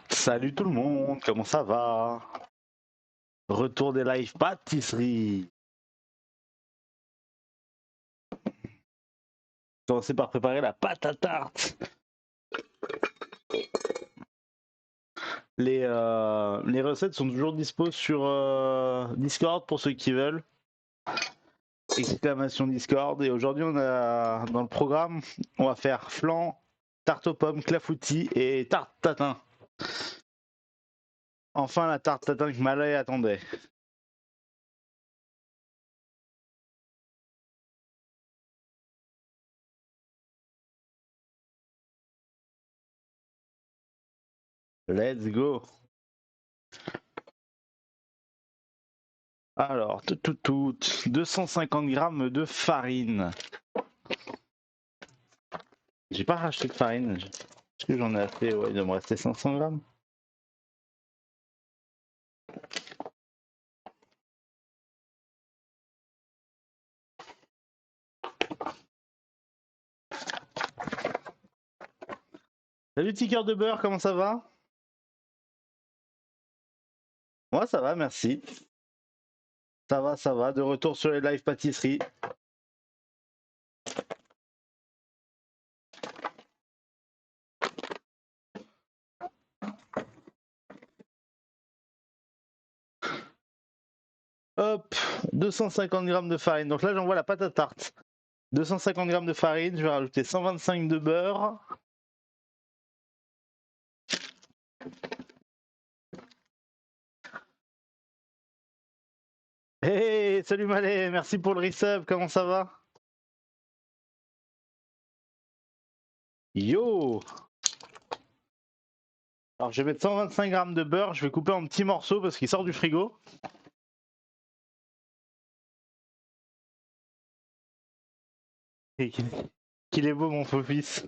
Salut tout le monde, comment ça va? Retour des live pâtisserie. Commencez par préparer la pâte à tarte. Les recettes sont toujours dispo sur Discord pour ceux qui veulent. Exclamation Discord. Et aujourd'hui, on a dans le programme, on va faire flan, tarte aux pommes, clafoutis et tarte tatin. Enfin, la tarte tatin que Malay attendait. Let's go. Alors, 250 grammes de farine. J'ai pas racheté de farine. Est-ce que j'en ai assez? Ouais, il doit me rester 500 grammes. Salut petit cœur de beurre, comment ça va? Moi ça va, merci. Ça va. De retour sur les live pâtisseries. Hop, 250 grammes de farine. Donc là j'envoie la pâte à tarte. 250 grammes de farine, je vais rajouter 125 de beurre. Hey, salut Malé, merci pour le resub, comment ça va? Yo! Alors je vais mettre 125 grammes de beurre, je vais couper en petits morceaux parce qu'il sort du frigo. Et qu'il est beau mon faux fils.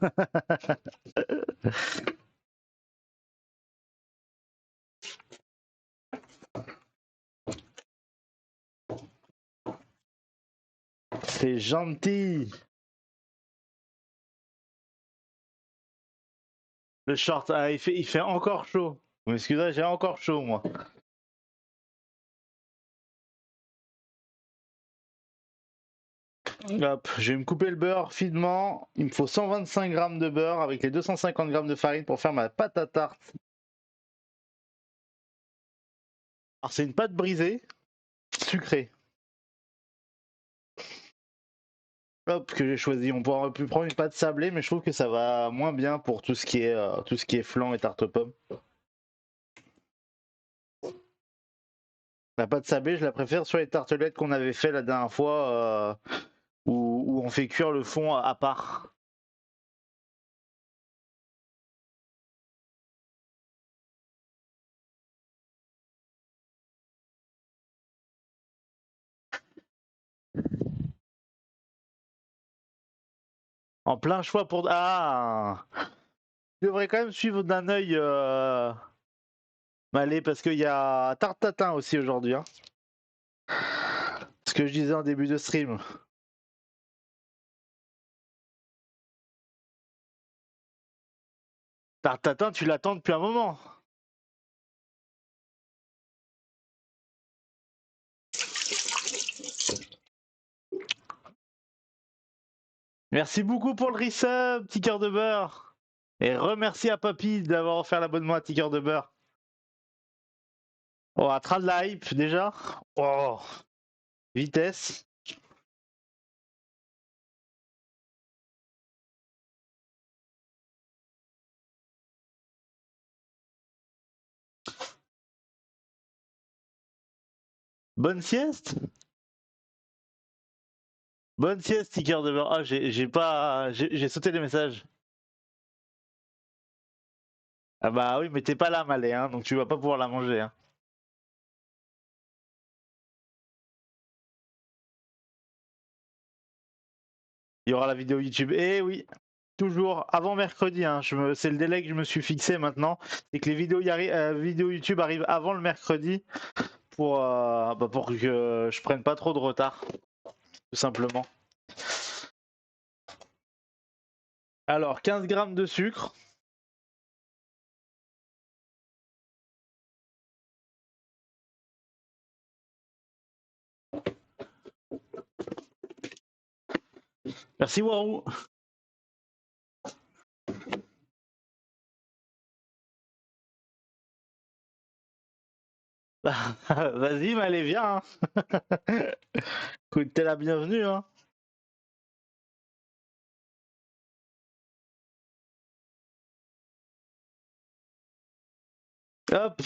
C'est gentil. Le short, ah, il fait encore chaud. Vous m'excusez, j'ai encore chaud moi. Hop, je vais me couper le beurre finement. Il me faut 125 grammes de beurre avec les 250 grammes de farine pour faire ma pâte à tarte. Alors c'est une pâte brisée, sucrée. Hop, que j'ai choisi. On pourrait pu prendre une pâte sablée, mais je trouve que ça va moins bien pour tout ce qui est flan et tarte aux pommes. La pâte sablée, je la préfère sur les tartelettes qu'on avait fait la dernière fois, où on fait cuire le fond à part. En plein choix pour... Ah! Je devrais quand même suivre d'un œil Malé parce qu'il y a tarte tatin aussi aujourd'hui. Hein. Ce que je disais en début de stream. Tarte tatin, tu l'attends depuis un moment. Merci beaucoup pour le resub, petit cœur de beurre. Et remercie à Papy d'avoir offert l'abonnement à petit cœur de beurre. Oh, à de la hype déjà. Oh, vitesse. Bonne sieste. Bonne sieste, petit cœur de beurre. Ah, j'ai pas, j'ai sauté les messages. Ah bah oui, mais t'es pas là, Malé, hein, donc tu vas pas pouvoir la manger. Hein. Il y aura la vidéo YouTube. Eh oui, toujours avant mercredi. Hein. C'est le délai que je me suis fixé maintenant. C'est que les vidéos YouTube arrivent avant le mercredi pour que je prenne pas trop de retard, tout simplement. Alors, 15 grammes de sucre. Merci Warou. Vas-y, mais allez, viens. Hein. Écoute, t'es la bienvenue. Hein. Hop.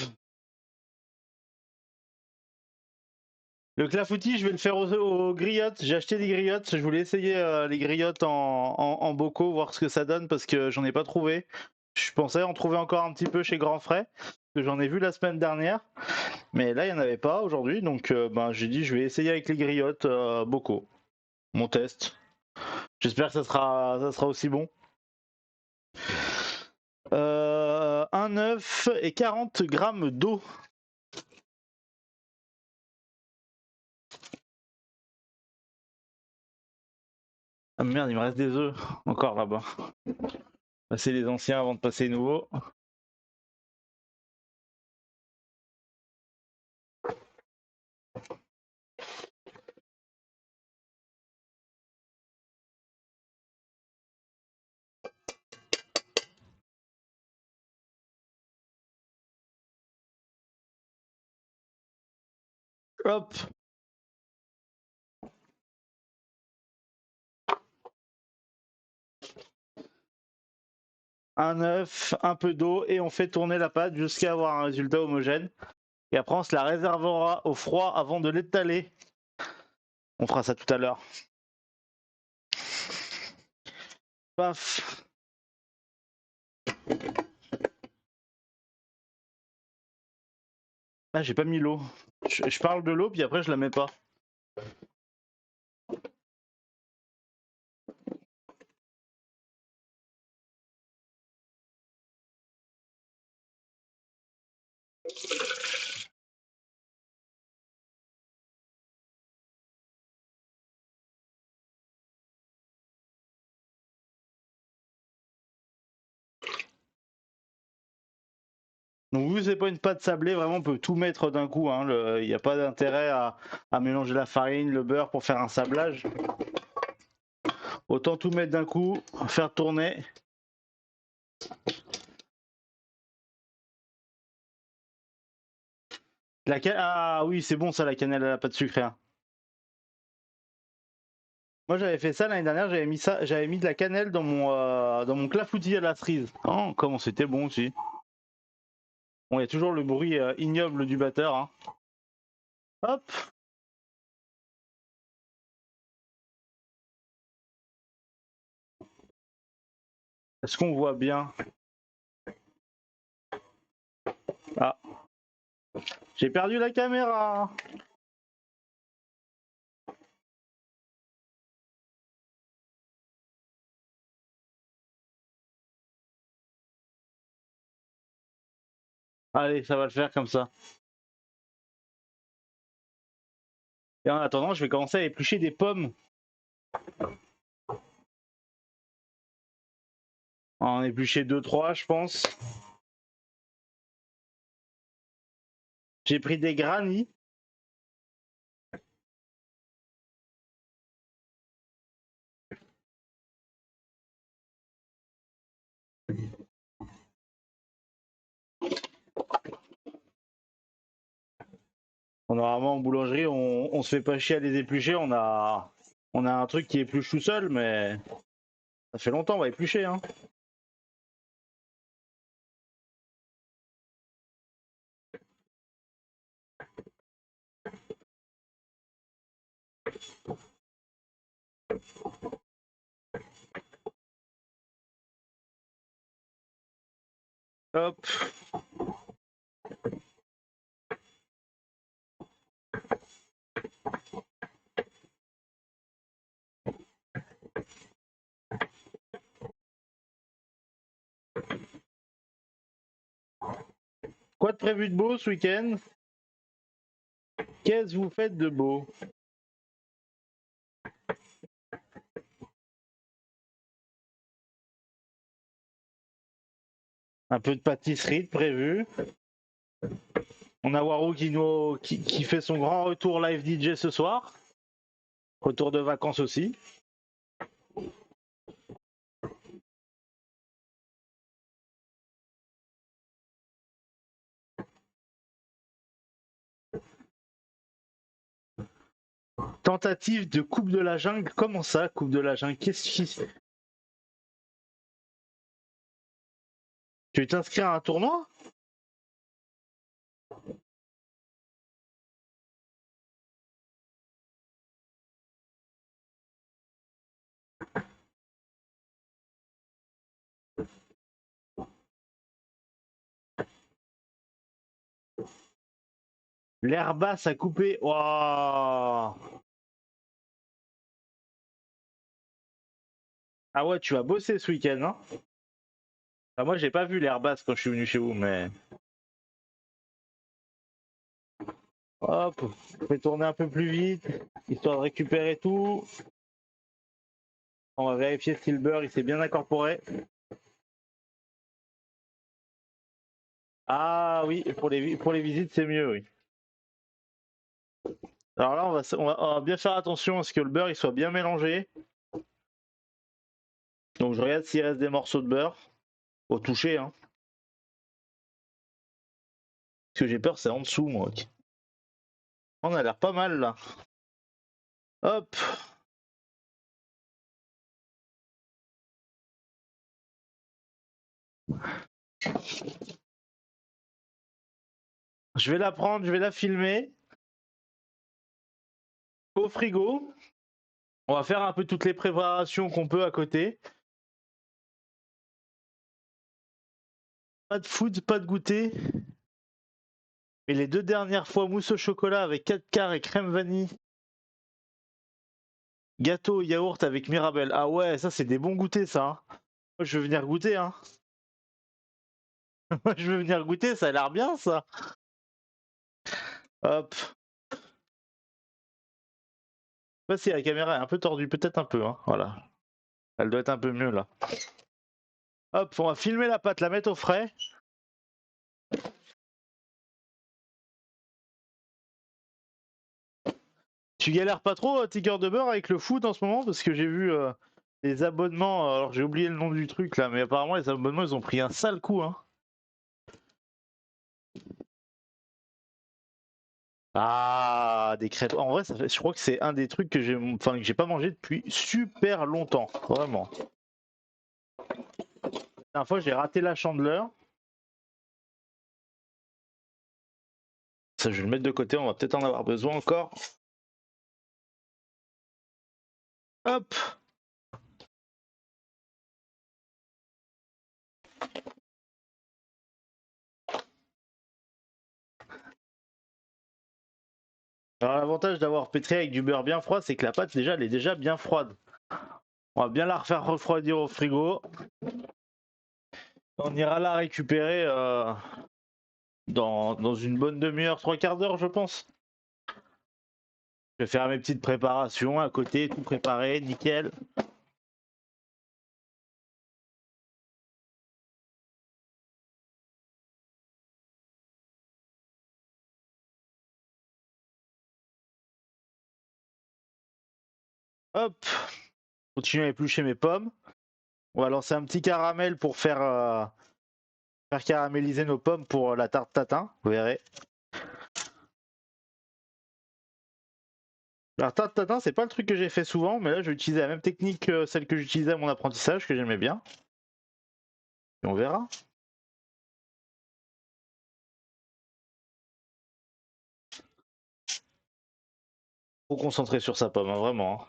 Le clafoutis, je vais le faire aux griottes. J'ai acheté des griottes. Je voulais essayer les griottes en bocaux, voir ce que ça donne parce que j'en ai pas trouvé. Je pensais en trouver encore un petit peu chez Grand Frais, parce que j'en ai vu la semaine dernière. Mais là, il n'y en avait pas aujourd'hui. Donc, ben, j'ai dit, je vais essayer avec les griottes bocaux. Mon test. J'espère que ça sera aussi bon. Un œuf et 40 grammes d'eau. Ah merde, il me reste des œufs encore là-bas. Passer les anciens avant de passer les nouveaux. Hop. Un œuf, un peu d'eau et on fait tourner la pâte jusqu'à avoir un résultat homogène. Et après, on se la réservera au froid avant de l'étaler. On fera ça tout à l'heure. Paf. Ah, j'ai pas mis l'eau. Je parle de l'eau, puis après, je la mets pas. Donc, vu que c'est pas une pâte sablée, vraiment, on peut tout mettre d'un coup. Il n'y a pas d'intérêt à mélanger la farine, le beurre pour faire un sablage. Autant tout mettre d'un coup, faire tourner. Ah oui, c'est bon ça, la cannelle à la pâte sucrée. Hein. Moi j'avais fait ça l'année dernière, j'avais mis de la cannelle dans mon clafoutis à la cerise. Oh, comment c'était bon aussi. Bon, il y a toujours le bruit ignoble du batteur. Hein. Hop. Est-ce qu'on voit bien? Ah, j'ai perdu la caméra. Allez, ça va le faire comme ça. Et en attendant, je vais commencer à éplucher des pommes. En éplucher 2-3, je pense. J'ai pris des granits. Normalement, en boulangerie, on se fait pas chier à les éplucher. On a un truc qui épluche tout seul, mais ça fait longtemps, on va éplucher. Hein. Hop. Quoi de prévu de beau ce week-end? Qu'est-ce que vous faites de beau? Un peu de pâtisserie de prévu. On a Warou qui fait son grand retour live DJ ce soir. Retour de vacances aussi. Tentative de coupe de la jungle. Comment ça, coupe de la jungle? Qu'est-ce qui... Tu veux t'inscrire à un tournoi? L'air basse a coupé. Waouh! Ah ouais, tu vas bosser ce week-end, hein? Ah, moi, j'ai pas vu l'air basse quand je suis venu chez vous, mais... Hop, on fait tourner un peu plus vite, histoire de récupérer tout. On va vérifier si le beurre il s'est bien incorporé. Ah oui, pour les visites, c'est mieux, oui. Alors là, on va bien faire attention à ce que le beurre il soit bien mélangé. Donc je regarde s'il reste des morceaux de beurre au toucher, hein. Ce que j'ai peur, c'est en dessous, moi. On a l'air pas mal là. Hop. Je vais la prendre, je vais la filmer au frigo. On va faire un peu toutes les préparations qu'on peut à côté. Pas de food, pas de goûter. Et les deux dernières fois, mousse au chocolat avec 4 quarts et crème vanille. Gâteau yaourt avec Mirabelle. Ah ouais, ça c'est des bons goûters ça, hein. Moi je veux venir goûter, hein. Moi je veux venir goûter, ça a l'air bien ça. Hop. Je sais pas si la caméra est un peu tordue, peut-être un peu, hein. Voilà. Elle doit être un peu mieux là. Hop, on va filmer la pâte, la mettre au frais. Tu galères pas trop, Ticker de beurre, avec le foot en ce moment? Parce que j'ai vu les abonnements, alors j'ai oublié le nom du truc là, mais apparemment les abonnements ils ont pris un sale coup, hein. Ah, des crêpes. En vrai, je crois que c'est un des trucs que j'ai pas mangé depuis super longtemps, vraiment. La dernière fois, j'ai raté la chandeleur. Ça, je vais le mettre de côté, on va peut-être en avoir besoin encore. Hop. Alors l'avantage d'avoir pétri avec du beurre bien froid, c'est que la pâte déjà, elle est déjà bien froide. On va bien la refaire refroidir au frigo. On ira la récupérer dans une bonne demi-heure, trois quarts d'heure, je pense. Je vais faire mes petites préparations à côté, tout préparé, nickel. Hop, continue à éplucher mes pommes. On va lancer un petit caramel pour faire caraméliser nos pommes pour la tarte tatin, vous verrez. La tarte tatin, c'est pas le truc que j'ai fait souvent, mais là, je vais utiliser la même technique que celle que j'utilisais à mon apprentissage, que j'aimais bien. Et on verra. Faut concentrer sur sa pomme, hein, vraiment, hein.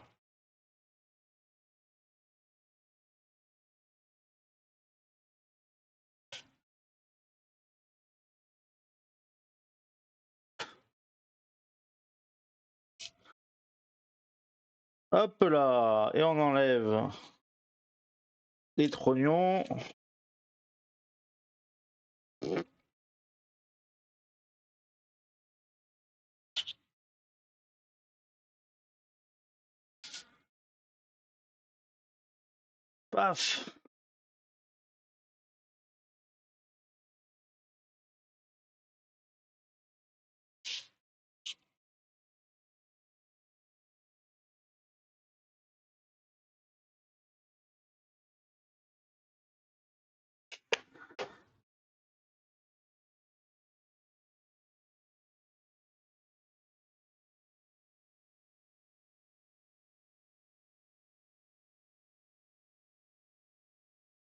Hop là, et on enlève les trognons. Paf.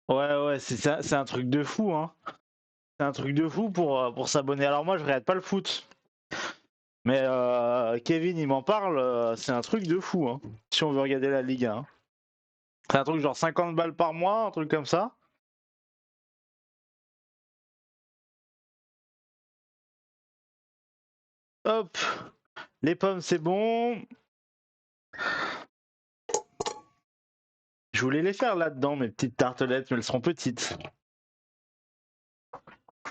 Ouais, c'est un truc de fou, hein. C'est un truc de fou pour s'abonner. Alors moi, je regarde pas le foot. Mais Kevin, il m'en parle, c'est un truc de fou, hein, si on veut regarder la Ligue 1. C'est un truc genre 50 balles par mois, un truc comme ça. Hop, les pommes, c'est bon. Je voulais les faire là-dedans, mes petites tartelettes, mais elles seront petites.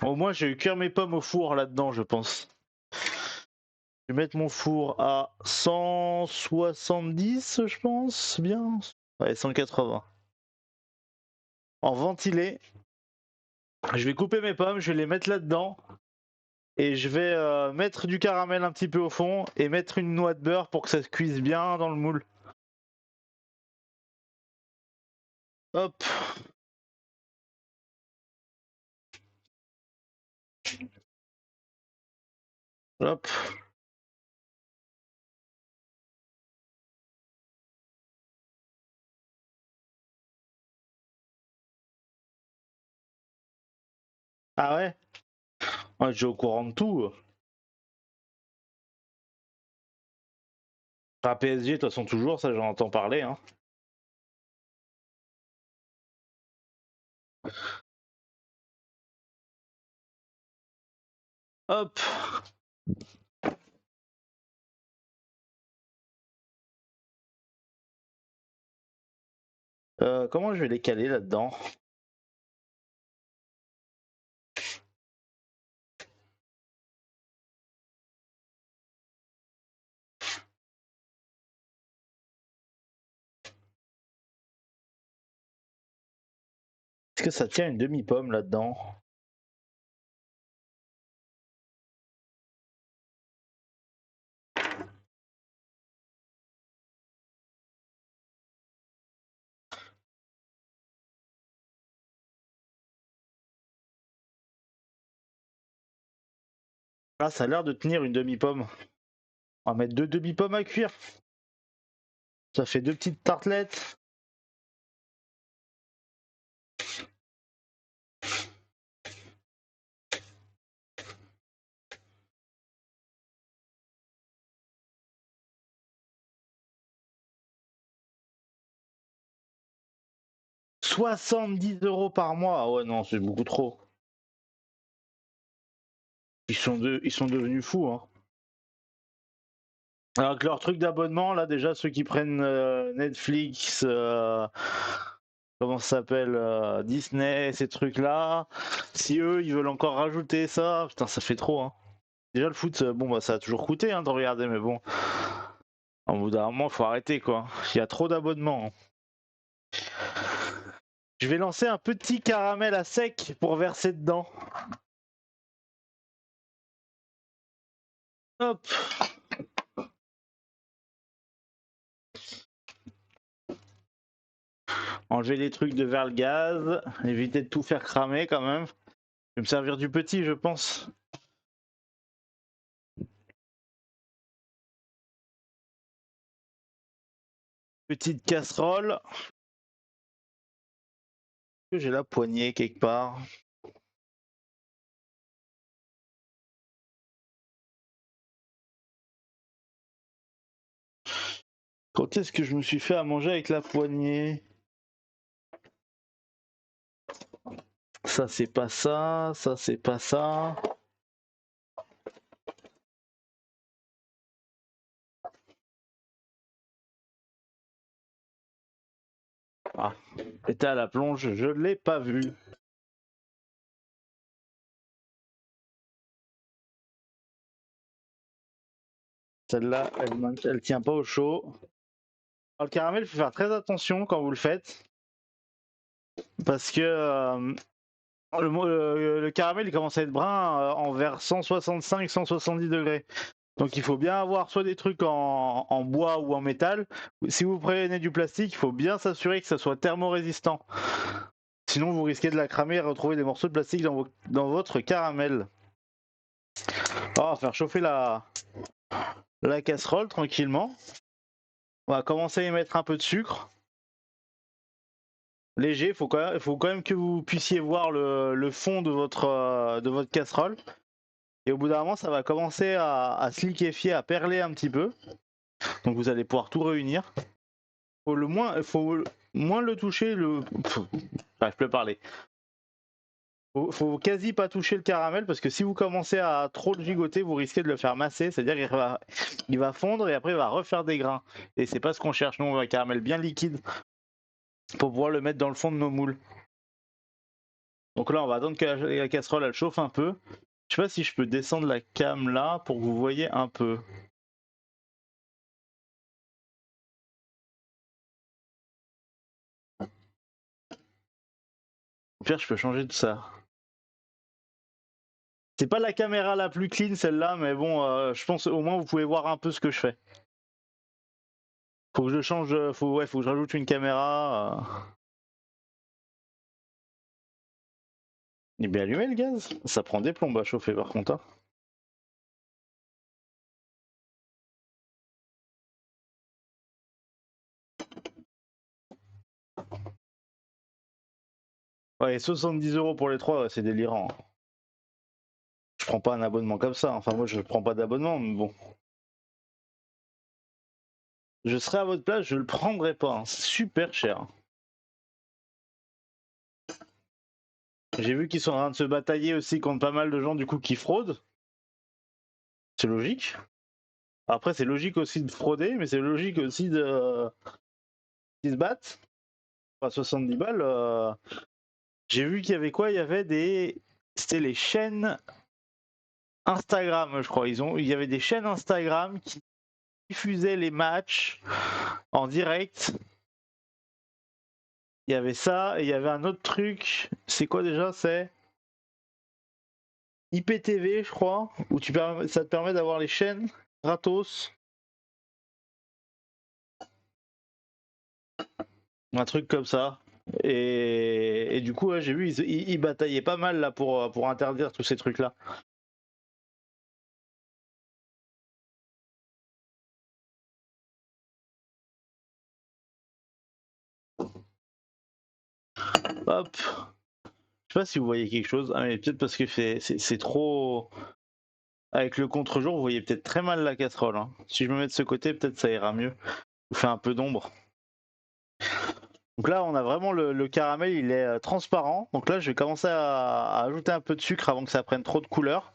Au moins, j'ai eu cuire mes pommes au four là-dedans, je pense. Je vais mettre mon four à 170, je pense, bien. Ouais, 180. En ventilé. Je vais couper mes pommes, je vais les mettre là-dedans. Et je vais mettre du caramel un petit peu au fond et mettre une noix de beurre pour que ça se cuise bien dans le moule. Hop. Hop. Ah ouais? Ouais, je suis au courant de tout. Enfin, PSG, de toute façon, toujours, ça j'en entends parler. Hein. Hop. Comment je vais les caler là-dedans? Est-ce que ça tient une demi-pomme là-dedans? Ah, ça a l'air de tenir une demi-pomme. On va mettre deux demi-pommes à cuire. Ça fait deux petites tartelettes. « 70 € par mois. Ah ouais, non, c'est beaucoup trop. Ils sont devenus fous, hein. Alors que leur truc d'abonnement, là, déjà, ceux qui prennent Netflix, comment ça s'appelle, Disney, ces trucs-là, si eux, ils veulent encore rajouter ça, putain, ça fait trop, hein. Déjà, le foot, bon, bah, ça a toujours coûté, hein, de regarder, mais bon, au bout d'un moment, faut arrêter, quoi. Il y a trop d'abonnements. Je vais lancer un petit caramel à sec pour verser dedans. Hop. Enlever les trucs de vers le gaz, éviter de tout faire cramer quand même. Je vais me servir du petit, je pense. Petite casserole. J'ai la poignée quelque part. Quand est-ce que je me suis fait à manger avec la poignée? Ça c'est pas ça, ça c'est pas ça. Ah, était à la plonge, je l'ai pas vu. Celle-là, elle tient pas au chaud. Alors, le caramel, il faut faire très attention quand vous le faites. Parce que le caramel, il commence à être brun en vers 165-170 degrés. Donc il faut bien avoir soit des trucs en bois ou en métal. Si vous prenez du plastique, il faut bien s'assurer que ça soit thermorésistant. Sinon vous risquez de la cramer et retrouver des morceaux de plastique dans votre caramel. Alors, on va faire chauffer la casserole tranquillement. On va commencer à y mettre un peu de sucre. léger. Faut quand même que vous puissiez voir le fond de votre casserole. Et au bout d'un moment, ça va commencer à se liquéfier, à perler un petit peu. Donc vous allez pouvoir tout réunir. Faut moins le toucher. Je peux parler. Faut quasi pas toucher le caramel parce que si vous commencez à trop le gigoter, vous risquez de le faire masser, c'est-à-dire qu'il va fondre et après il va refaire des grains. Et c'est pas ce qu'on cherche. Nous, on veut un caramel bien liquide pour pouvoir le mettre dans le fond de nos moules. Donc là, on va attendre que la casserole elle chauffe un peu. Je sais pas si je peux descendre la cam là pour que vous voyez un peu. Au pire, je peux changer de ça. C'est pas la caméra la plus clean celle-là, mais bon, je pense au moins vous pouvez voir un peu ce que je fais. Faut que je change, faut que je rajoute une caméra. Il est bien allumé le gaz. Ça prend des plombes à chauffer par contre. Hein. Ouais, 70 € pour les trois, ouais, c'est délirant. Je prends pas un abonnement comme ça. Enfin, moi, je prends pas d'abonnement, mais bon. Je serais à votre place, je le prendrais pas. Hein. C'est super cher. J'ai vu qu'ils sont en train de se batailler aussi contre pas mal de gens du coup qui fraudent. C'est logique. Après, c'est logique aussi de frauder, mais c'est logique aussi de qu'ils se battent. Enfin, 70 balles. J'ai vu qu'il y avait quoi? Il y avait des. C'était les chaînes Instagram, je crois. Il y avait des chaînes Instagram qui diffusaient les matchs en direct. Il y avait ça et il y avait un autre truc. C'est quoi déjà? C'est IPTV, je crois, où ça te permet d'avoir les chaînes gratos. Un truc comme ça. Et du coup, ouais, j'ai vu, ils bataillaient pas mal là pour interdire tous ces trucs-là. Hop. Je sais pas si vous voyez quelque chose. Ah, mais peut-être parce que c'est trop. Avec le contre-jour, vous voyez peut-être très mal la casserole. Hein. Si je me mets de ce côté, peut-être ça ira mieux. Vous fait un peu d'ombre. Donc là, on a vraiment le caramel, il est transparent. Donc là, je vais commencer à ajouter un peu de sucre avant que ça prenne trop de couleur.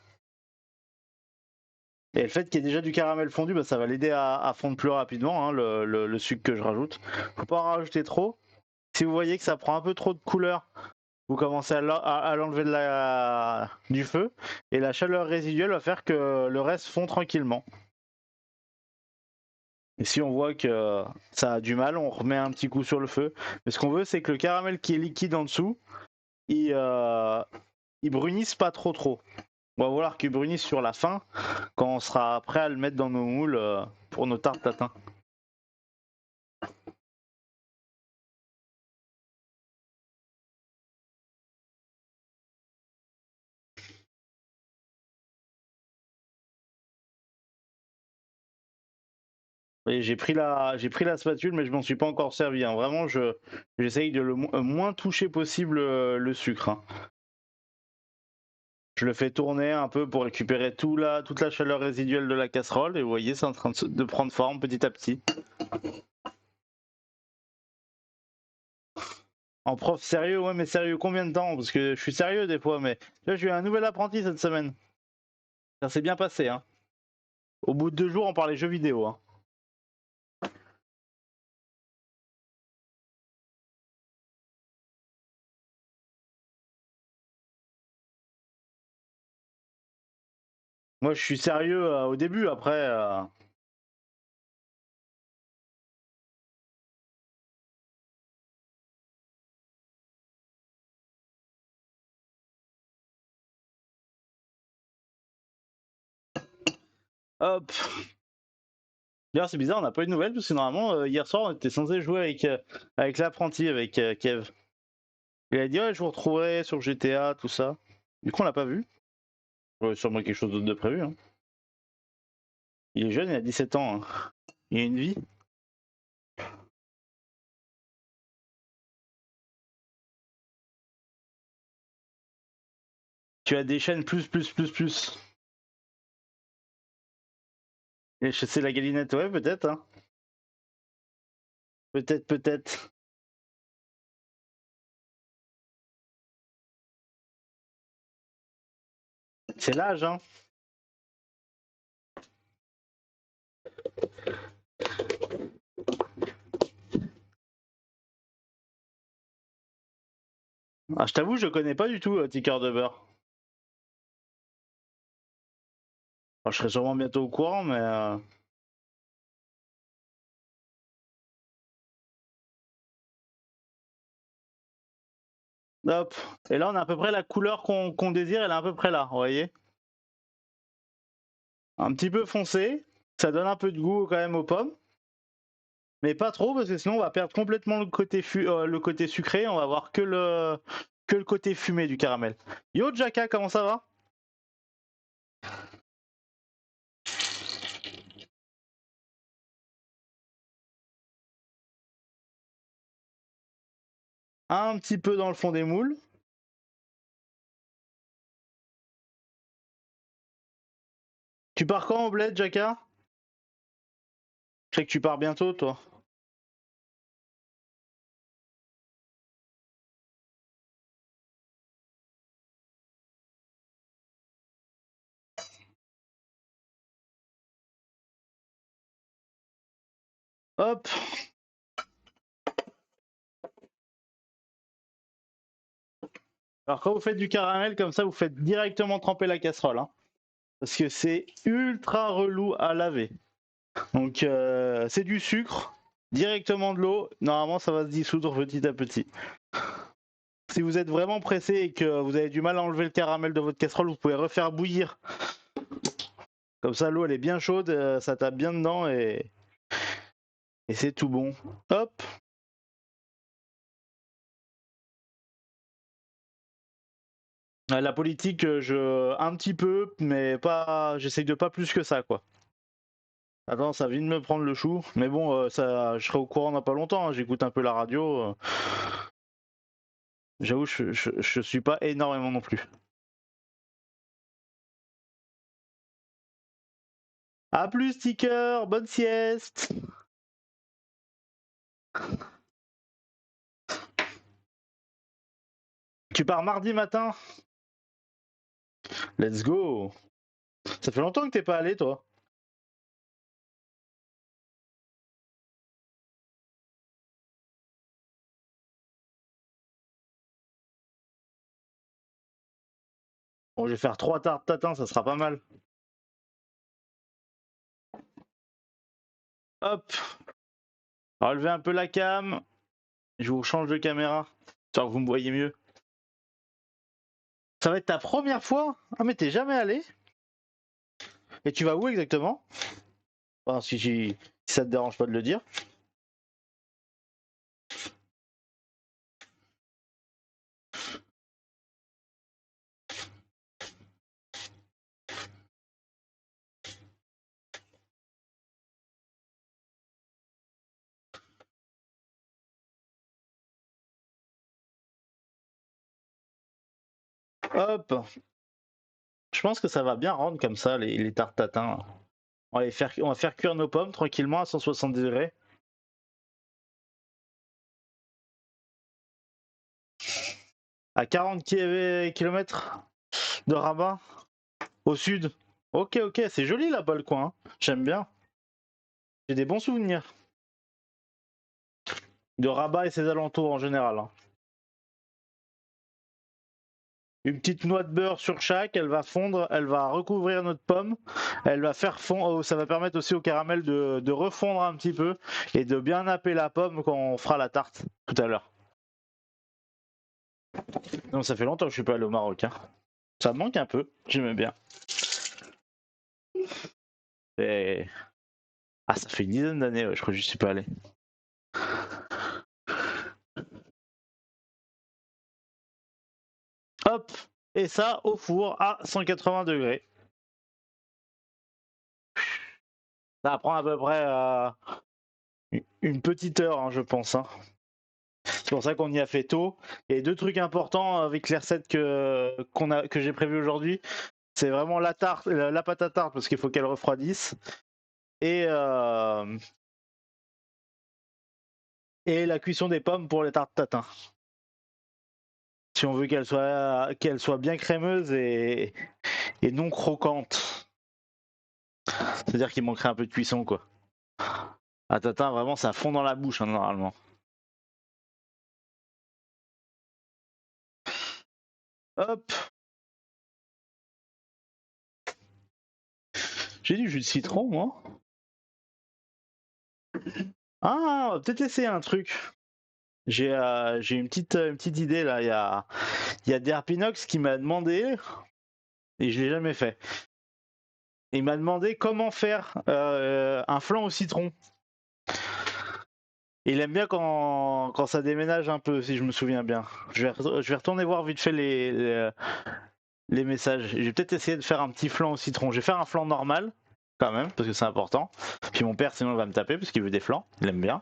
Et le fait qu'il y ait déjà du caramel fondu, bah, ça va l'aider à fondre plus rapidement, hein, le sucre que je rajoute. Faut pas en rajouter trop. Si vous voyez que ça prend un peu trop de couleur, vous commencez à l'enlever du feu. Et la chaleur résiduelle va faire que le reste fond tranquillement. Et si on voit que ça a du mal, on remet un petit coup sur le feu. Mais ce qu'on veut, c'est que le caramel qui est liquide en dessous, il brunisse pas trop. On va vouloir qu'il brunisse sur la fin, quand on sera prêt à le mettre dans nos moules pour nos tartes tatin. Et j'ai pris la spatule, mais je m'en suis pas encore servi. Hein. Vraiment, j'essaye de le moins toucher possible le sucre. Hein. Je le fais tourner un peu pour récupérer toute la chaleur résiduelle de la casserole. Et vous voyez, c'est en train de prendre forme petit à petit. En prof sérieux, ouais, mais sérieux, combien de temps? Parce que je suis sérieux des fois, mais là, j'ai eu un nouvel apprenti cette semaine. Ça s'est bien passé. Hein. Au bout de 2 jours, on parlait jeux vidéo. Hein. Moi, je suis sérieux au début, après. Hop. D'ailleurs, c'est bizarre, on n'a pas eu de nouvelles parce que normalement, hier soir, on était censé jouer avec l'apprenti, avec Kev. Il a dit, ouais, je vous retrouverai sur GTA, tout ça. Du coup, on l'a pas vu. Ouais, sûrement quelque chose d'autre de prévu. Hein. Il est jeune, il a 17 ans. Hein. Il a une vie. tu as des chaînes plus. Et c'est la galinette, ouais, peut-être. Hein. Peut-être. C'est l'âge, hein. Ah, je t'avoue, je connais pas du tout Ticker de beurre. Alors, je serai sûrement bientôt au courant, mais. Hop. Et là, on a à peu près la couleur qu'on désire, elle est à peu près là, vous voyez. Un petit peu foncé. Ça donne un peu de goût quand même aux pommes. Mais pas trop, parce que sinon, on va perdre complètement le côté sucré. On va avoir que le côté fumé du caramel. Yo, Jaka, comment ça va? Un petit peu dans le fond des moules. Tu pars quand au bled, Jaka? Je sais que tu pars bientôt, toi. Hop. Alors quand vous faites du caramel comme ça, vous faites directement tremper la casserole. Hein, parce que c'est ultra relou à laver. Donc c'est du sucre, directement de l'eau. Normalement, ça va se dissoudre petit à petit. Si vous êtes vraiment pressé et que vous avez du mal à enlever le caramel de votre casserole, vous pouvez refaire bouillir. Comme ça, l'eau elle est bien chaude, ça tape bien dedans et c'est tout bon. Hop. La politique, un petit peu, mais pas. J'essaye de pas plus que ça, quoi. Attends, ça vient de me prendre le chou, mais bon, ça, je serai au courant dans pas longtemps. Hein, j'écoute un peu la radio. J'avoue, je suis pas énormément non plus. A plus, sticker, bonne sieste. Tu pars mardi matin? Let's go. Ça fait longtemps que t'es pas allé, toi. Bon, je vais faire 3 tartes tatin, ça sera pas mal. Hop, relevez un peu la cam. Je vous change de caméra, histoire que vous me voyez mieux. Ça va être ta première fois? Ah, mais t'es jamais allé? Et tu vas où exactement? Enfin, si ça te dérange pas de le dire. Hop, je pense que ça va bien rendre comme ça les tartes tatin. On va faire cuire nos pommes tranquillement à 170 degrés. À 40 km de Rabat, au sud. Ok, c'est joli là-bas le coin. Hein. J'aime bien. J'ai des bons souvenirs. De Rabat et ses alentours en général. Hein. Une petite noix de beurre sur chaque, elle va fondre, elle va recouvrir notre pomme, elle va faire fondre, ça va permettre aussi au caramel de refondre un petit peu et de bien napper la pomme quand on fera la tarte tout à l'heure. Non, ça fait longtemps que je suis pas allé au Maroc. Hein. Ça me manque un peu, j'aimais bien. Et... Ah, ça fait une dizaine d'années, ouais, je crois que je suis pas allé. Hop, et ça au four à 180 degrés. Ça va prendre à peu près une petite heure, hein, je pense. Hein. C'est pour ça qu'on y a fait tôt. Et deux trucs importants avec les recettes que j'ai prévues aujourd'hui, c'est vraiment la tarte, la pâte à tarte parce qu'il faut qu'elle refroidisse et la cuisson des pommes pour les tartes tatin. Si on veut qu'elle soit bien crémeuse et non croquante. C'est-à-dire qu'il manquerait un peu de cuisson quoi. À tatin vraiment ça fond dans la bouche hein, normalement. Hop. J'ai du jus de citron moi. Ah, on va peut-être essayer un truc. J'ai une petite idée là. Il y a Derpinox qui m'a demandé, et je l'ai jamais fait. Il m'a demandé comment faire un flan au citron. Et il aime bien quand ça déménage un peu, si je me souviens bien. Je vais retourner voir vite fait les messages. Je vais peut-être essayer de faire un petit flan au citron. Je vais faire un flan normal, quand même, parce que c'est important. Puis mon père, sinon, il va me taper, parce qu'il veut des flans. Il aime bien.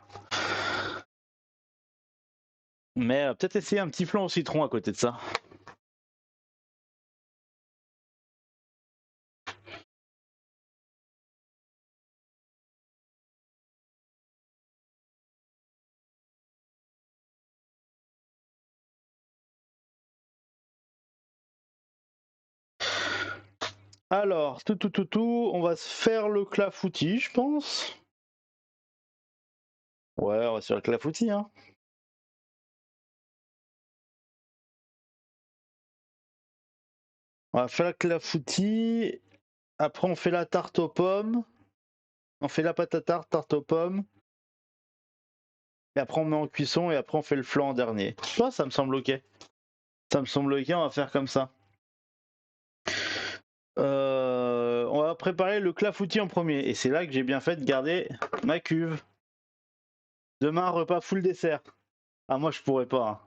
Mais peut-être essayer un petit flan au citron à côté de ça. Alors, on va se faire le clafoutis, je pense. Ouais, on va se faire le clafoutis, hein. On va faire le clafoutis. Après, on fait la tarte aux pommes. On fait la pâte à tarte aux pommes. Et après, on met en cuisson et après, on fait le flan en dernier. Ça me semble ok. Ça me semble ok, on va faire comme ça. On va préparer le clafoutis en premier. Et c'est là que j'ai bien fait de garder ma cuve. Demain, repas full dessert. Ah, moi, je pourrais pas.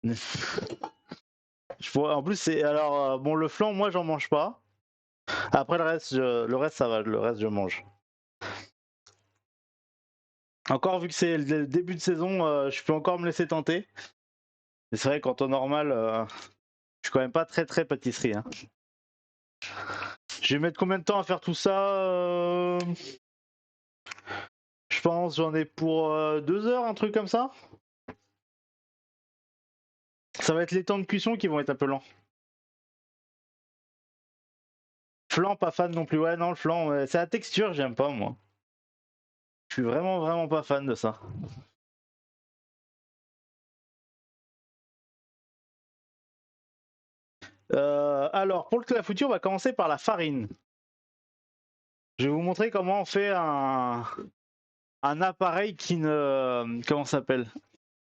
Hein. En plus, c'est. Alors, bon, le flan, moi, j'en mange pas. Après, le reste, ça va. Le reste, je mange. Encore, vu que c'est le début de saison, je peux encore me laisser tenter. Mais c'est vrai qu'en temps normal, je suis quand même pas très très pâtisserie. Hein. Je vais mettre combien de temps à faire tout ça Je pense j'en ai pour 2 heures, un truc comme ça. Ça va être les temps de cuisson qui vont être un peu lents. Flan, pas fan non plus. Ouais, non, le flan, c'est la texture, j'aime pas moi. Je suis vraiment vraiment pas fan de ça. Alors, pour le clafoutis, on va commencer par la farine. Je vais vous montrer comment on fait un appareil qui ne. Comment ça s'appelle?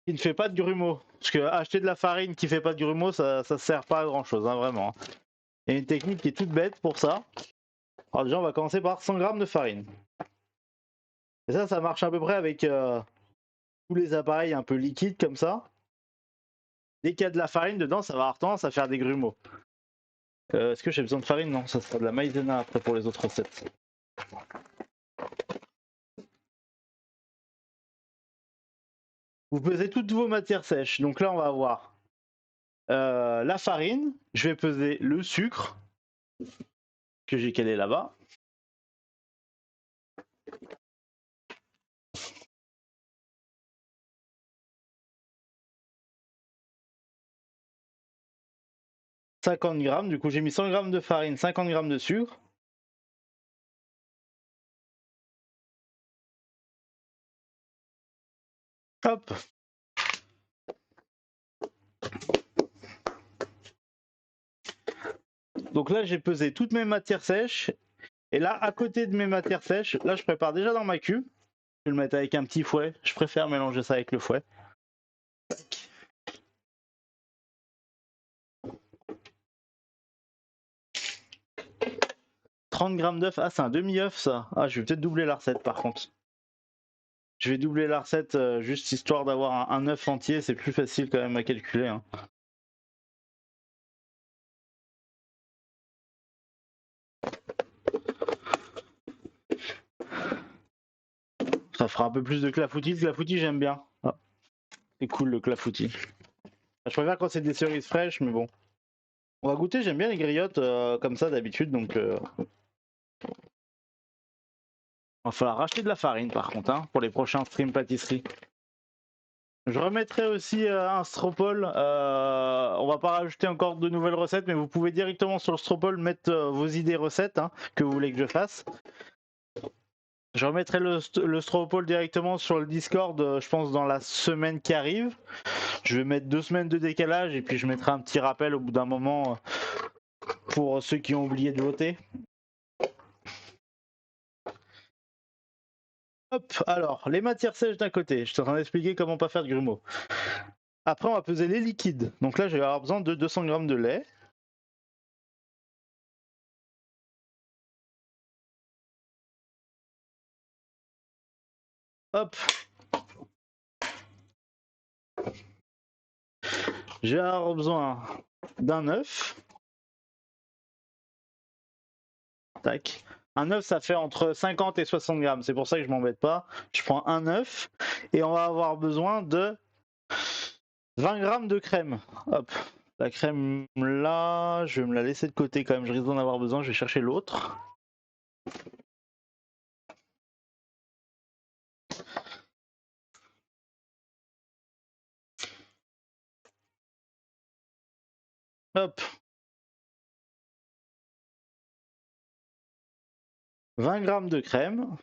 Qui ne fait pas de grumeaux. Parce que acheter de la farine qui fait pas de grumeaux, ça sert pas à grand chose, hein, vraiment. Il y a une technique qui est toute bête pour ça. Alors déjà, on va commencer par 100 g de farine. Et ça marche à peu près avec tous les appareils un peu liquides comme ça. Dès qu'il y a de la farine dedans, ça va avoir tendance à faire des grumeaux. Est-ce que j'ai besoin de farine? Non, ça sera de la maïzena après pour les autres recettes. Vous pesez toutes vos matières sèches. Donc là, on va avoir la farine. Je vais peser le sucre que j'ai calé là-bas. « 50 g. Du coup, j'ai mis 100 g de farine, 50 g de sucre. Hop. Donc là, j'ai pesé toutes mes matières sèches. Et là, à côté de mes matières sèches, là, je prépare déjà dans ma cuve. Je vais le mettre avec un petit fouet. Je préfère mélanger ça avec le fouet. 30 g d'œuf. Ah, c'est un demi-œuf, ça. Ah, je vais peut-être doubler la recette, par contre. Je vais doubler la recette juste histoire d'avoir un œuf entier. C'est plus facile quand même à calculer. Hein. Ça fera un peu plus de clafoutis. Le clafoutis, j'aime bien. Ah. C'est cool le clafoutis. Je préfère quand c'est des cerises fraîches, mais bon. On va goûter, j'aime bien les griottes comme ça d'habitude, donc va falloir racheter de la farine par contre, hein, pour les prochains streams pâtisserie. Je remettrai aussi un stropole. On va pas rajouter encore de nouvelles recettes, mais vous pouvez directement sur le stropole mettre vos idées recettes que vous voulez que je fasse. Je remettrai le stropole directement sur le Discord, je pense dans la semaine qui arrive. Je vais mettre 2 semaines de décalage et puis je mettrai un petit rappel au bout d'un moment pour ceux qui ont oublié de voter. Hop, alors, les matières sèches d'un côté. Je suis en train d'expliquer comment pas faire de grumeaux. Après, on va peser les liquides. Donc là, je vais avoir besoin de 200 g de lait. Hop. Je vais avoir besoin d'un œuf. Tac. Un œuf, ça fait entre 50 et 60 grammes. C'est pour ça que je m'embête pas. Je prends un œuf et on va avoir besoin de 20 grammes de crème. Hop. La crème là, je vais me la laisser de côté quand même. Je risque d'en avoir besoin. Je vais chercher l'autre. Hop. 20 grammes de crème.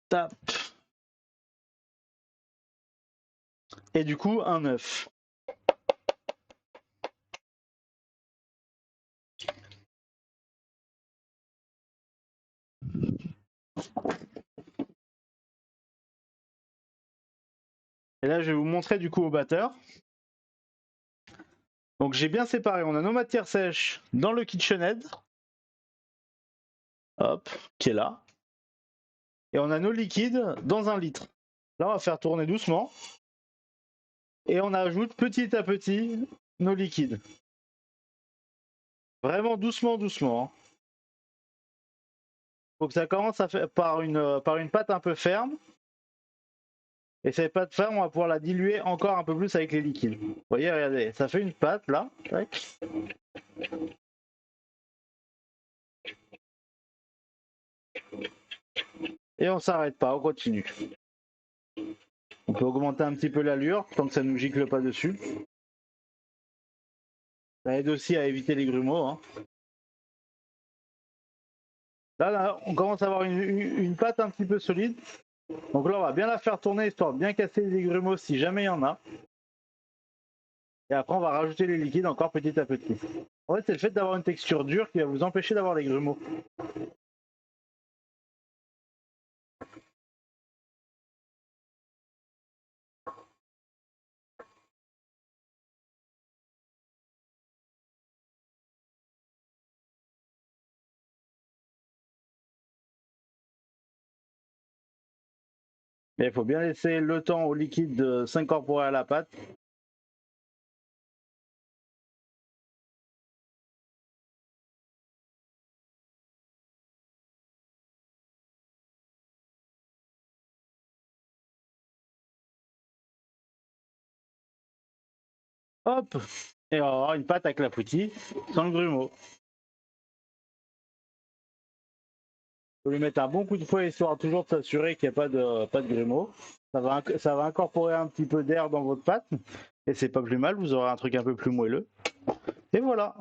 Tap. Et du coup, un œuf. Et là, je vais vous montrer du coup au batteur. Donc j'ai bien séparé. On a nos matières sèches dans le KitchenAid. Hop, qui est là. Et on a nos liquides dans 1 litre. Là, on va faire tourner doucement. Et on ajoute petit à petit nos liquides. Vraiment doucement, doucement. Faut que ça commence à faire par une pâte un peu ferme. Et cette pâte ferme, on va pouvoir la diluer encore un peu plus avec les liquides. Vous voyez, regardez, ça fait une pâte là. Tac. Et on s'arrête pas, on continue. On peut augmenter un petit peu l'allure tant que ça ne nous gicle pas dessus. Ça aide aussi à éviter les grumeaux. Hein. Là, on commence à avoir une pâte un petit peu solide. Donc là, on va bien la faire tourner histoire de bien casser les grumeaux si jamais il y en a. Et après, on va rajouter les liquides encore petit à petit. En fait, c'est le fait d'avoir une texture dure qui va vous empêcher d'avoir les grumeaux. Mais il faut bien laisser le temps au liquide de s'incorporer à la pâte. Hop. Et on va avoir une pâte à clafoutis sans le grumeau. Il faut lui mettre un bon coup de fouet histoire toujours de s'assurer qu'il n'y a pas de grumeaux. Ça va incorporer un petit peu d'air dans votre pâte. Et c'est pas plus mal, vous aurez un truc un peu plus moelleux. Et voilà.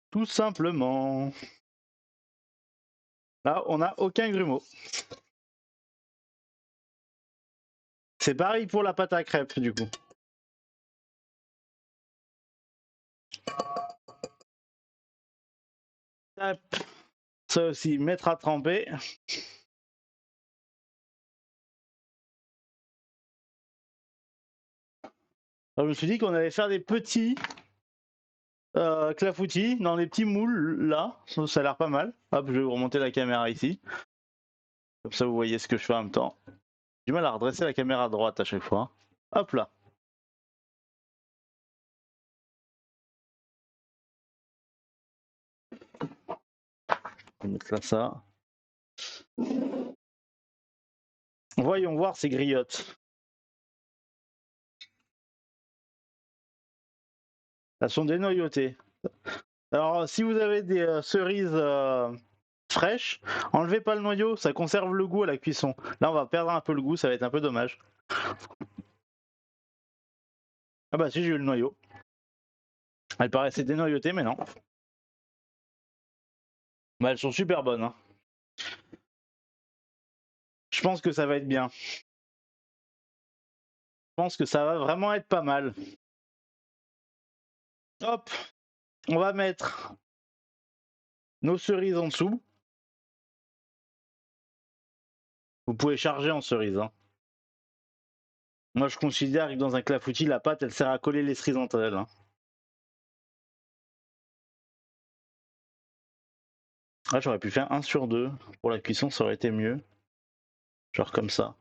Tout simplement. Là, on n'a aucun grumeau. C'est pareil pour la pâte à crêpes, du coup. Hop. Ça aussi, mettre à tremper. Alors, je me suis dit qu'on allait faire des petits clafoutis dans des petits moules, là. Ça a l'air pas mal. Hop, je vais vous remonter la caméra ici. Comme ça, vous voyez ce que je fais en même temps. J'ai du mal à redresser la caméra à droite à chaque fois. Hop là. On va mettre là ça. Voyons voir ces griottes. Elles sont dénoyautées. Alors, si vous avez des cerises fraîches, enlevez pas le noyau, ça conserve le goût à la cuisson. Là, on va perdre un peu le goût, ça va être un peu dommage. Ah bah si, j'ai eu le noyau. Elles paraissaient dénoyautées, mais non. Bah, elles sont super bonnes. Hein. Je pense que ça va être bien. Je pense que ça va vraiment être pas mal. Hop, on va mettre nos cerises en dessous. Vous pouvez charger en cerises. Hein. Moi, je considère que dans un clafoutis, la pâte, elle sert à coller les cerises entre elles. Hein. Ah, j'aurais pu faire 1 sur 2. Pour la cuisson, ça aurait été mieux. Genre comme ça.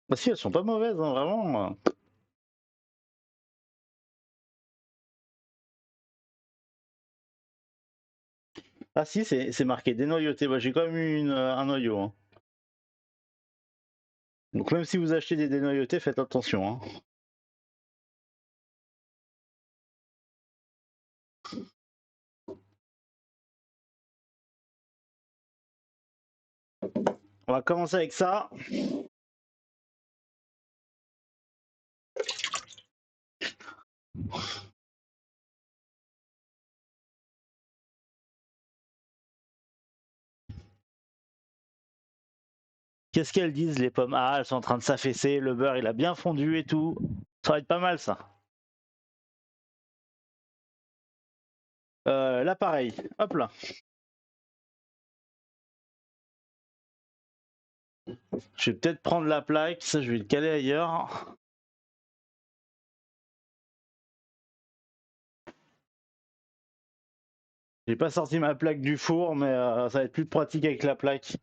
Bah si, elles sont pas mauvaises, hein, vraiment. Ah si, c'est marqué dénoyauté. Bah, j'ai quand même eu un noyau. Hein. Donc même si vous achetez des dénoyautés, faites attention. Hein. On va commencer avec ça. Qu'est-ce qu'elles disent les pommes? Ah, elles sont en train de s'affaisser, le beurre il a bien fondu et tout. Ça va être pas mal ça. Là pareil, hop là. Je vais peut-être prendre la plaque, ça je vais le caler ailleurs. J'ai pas sorti ma plaque du four, mais ça va être plus pratique avec la plaque.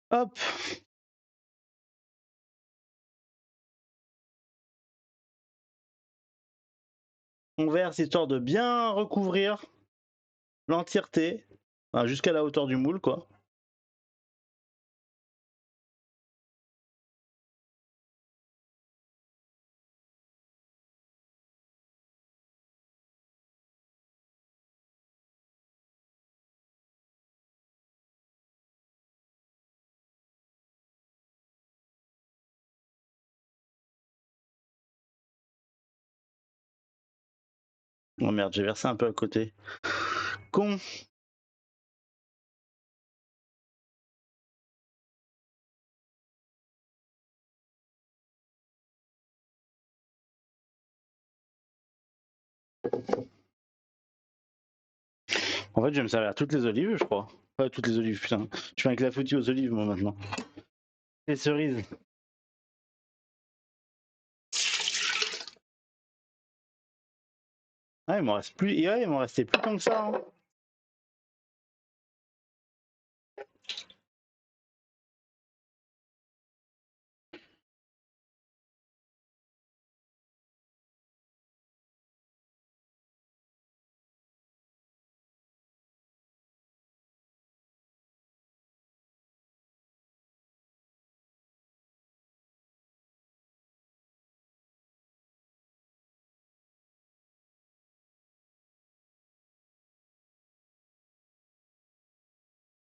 Hop. On verse histoire de bien recouvrir l'entièreté, enfin, jusqu'à la hauteur du moule quoi. Oh merde, j'ai versé un peu à côté. Con. En fait, je vais me servir toutes les olives, je crois. Pas toutes les olives, putain. Je fais un clafoutis aux olives, moi, maintenant. Les cerises. Ah, il m'en reste plus. Ouais, il m'en restait plus tant que ça. Hein.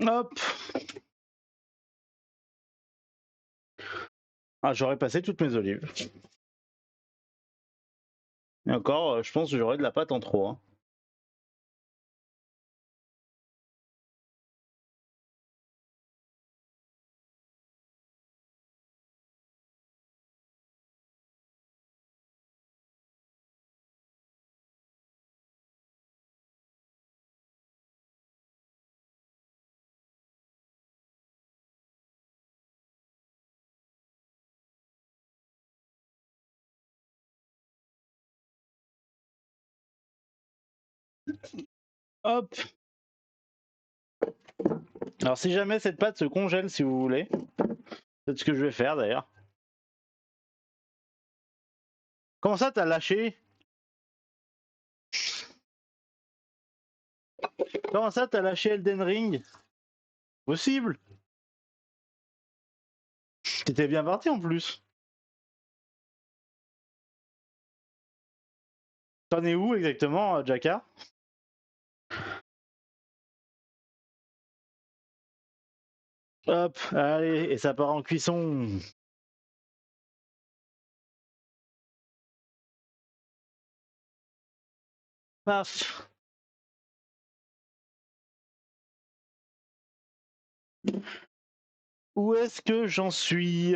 Hop. Ah, j'aurais passé toutes mes olives. Et encore, je pense que j'aurais de la pâte en trop. Hein. Hop. Alors si jamais cette pâte se congèle, si vous voulez, c'est ce que je vais faire d'ailleurs. Comment ça t'as lâché? Comment ça t'as lâché Elden Ring? Possible. T'étais bien parti en plus. T'en es où exactement, Jaka? Hop, allez, et ça part en cuisson. Paf. Où est-ce que j'en suis?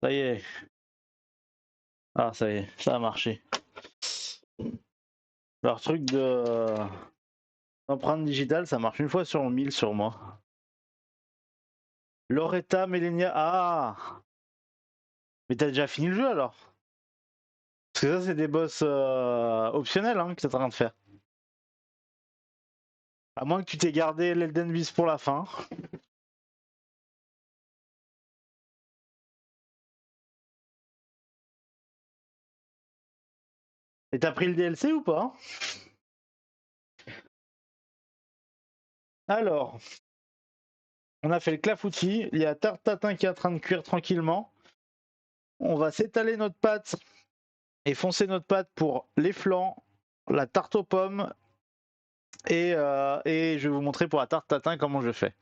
Ça y est. Ah, ça y est, ça a marché. Leur truc de empreinte digitale, ça marche une fois sur 1000 sur moi. Loretta, Melania. Ah! Mais t'as déjà fini le jeu alors? Parce que ça, c'est des boss optionnels hein, que t'es en train de faire. À moins que tu t'aies gardé l'Elden Beast pour la fin. Et t'as pris le DLC ou pas? Alors, on a fait le clafoutis. Il y a Tartatin qui est en train de cuire tranquillement. On va s'étaler notre pâte et foncer notre pâte pour les flancs, la tarte aux pommes et je vais vous montrer pour la tarte tatin comment je fais.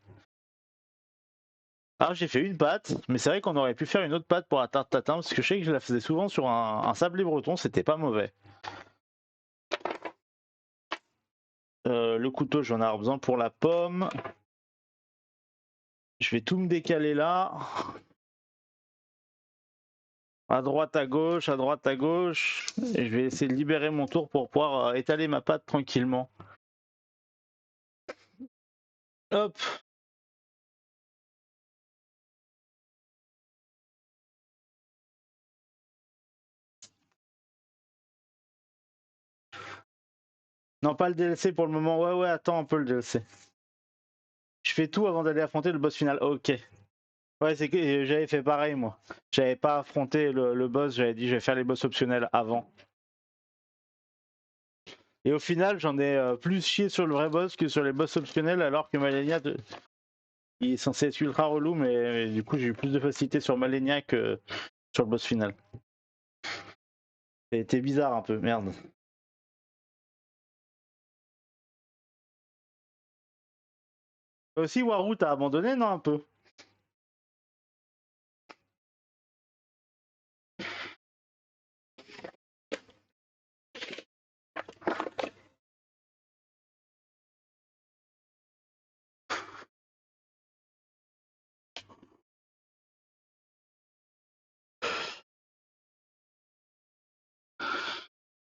Alors j'ai fait une pâte, mais c'est vrai qu'on aurait pu faire une autre pâte pour la tarte tatin parce que je sais que je la faisais souvent sur un sablé breton, c'était pas mauvais. Le couteau, j'en ai besoin pour la pomme. Je vais tout me décaler là. À droite, à gauche, à droite, à gauche. Et je vais essayer de libérer mon tour pour pouvoir étaler ma pâte tranquillement. Hop. Non, pas le DLC pour le moment. Ouais, ouais, attends un peu le DLC. Je fais tout avant d'aller affronter le boss final. Ok. Ouais, c'est que j'avais fait pareil moi. J'avais pas affronté le boss, j'avais dit je vais faire les boss optionnels avant. Et au final, j'en ai plus chié sur le vrai boss que sur les boss optionnels, alors que Malenia, il est censé être ultra relou, mais du coup, j'ai eu plus de facilité sur Malenia que sur le boss final. C'était bizarre un peu, merde. Toi aussi, Warou, t'as abandonné, non, un peu?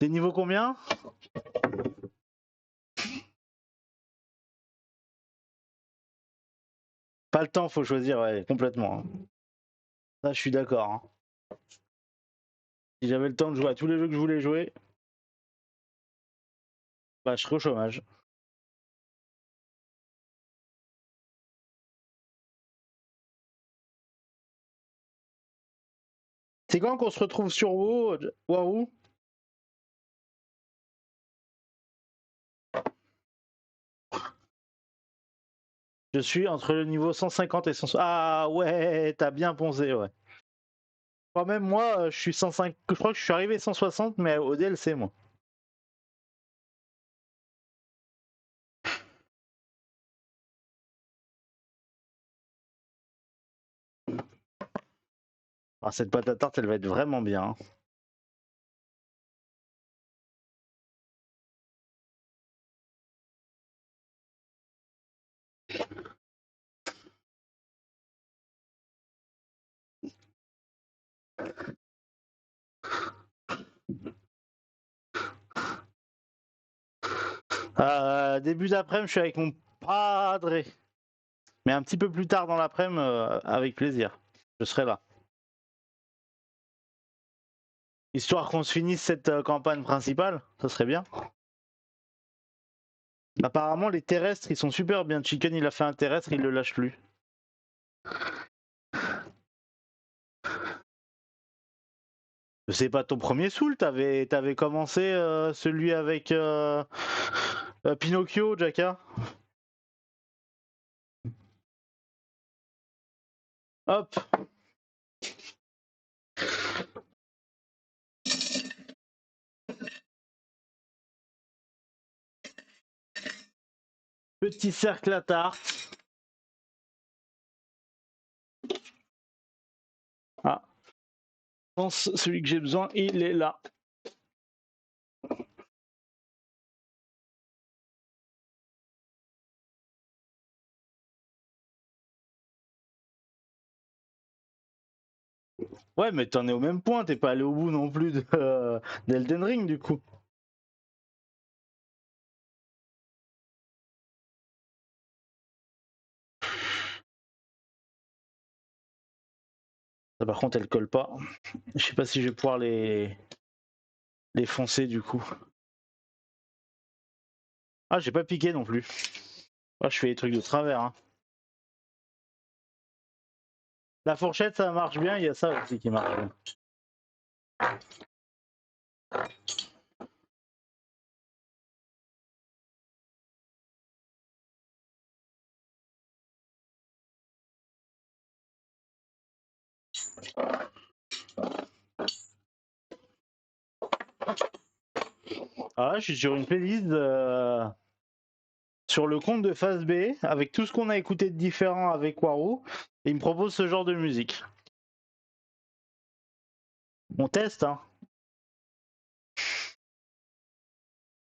T'es niveau combien? Pas le temps, faut choisir, ouais, complètement, hein. Ça, je suis d'accord, hein. Si j'avais le temps de jouer à tous les jeux que je voulais jouer, bah, je serais au chômage. C'est quand qu'on se retrouve sur WoW, Warou? Je suis entre le niveau 150 et 160. Ah ouais, t'as bien poncé, ouais. Quand même, moi, je suis 105. Je crois que je suis arrivé 160, mais au DLC, moi. Ah, cette pâte à tarte, elle va être vraiment bien, hein. début d'après-midi, je suis avec mon padre. Mais un petit peu plus tard dans l'après-midi, avec plaisir. Je serai là. Histoire qu'on se finisse cette campagne principale, ça serait bien. Apparemment, les terrestres, ils sont super bien. Chicken, il a fait un terrestre, il le lâche plus. C'est pas ton premier soul, t'avais commencé celui avec Pinocchio, Jacka. Hop. Petit cercle à tarte. Ah. Je pense celui que j'ai besoin, il est là. Ouais, mais t'en es au même point, t'es pas allé au bout non plus d'Elden Ring du coup. Ça, par contre, elle colle pas. Je sais pas si je vais pouvoir les foncer du coup. Ah, j'ai pas piqué non plus. Ah, je fais des trucs de travers. Hein. La fourchette, ça marche bien, il y a ça aussi qui marche bien. Ah, je suis sur une playlist sur le compte de Phase B avec tout ce qu'on a écouté de différent avec Warou. Et il me propose ce genre de musique. On teste, hein.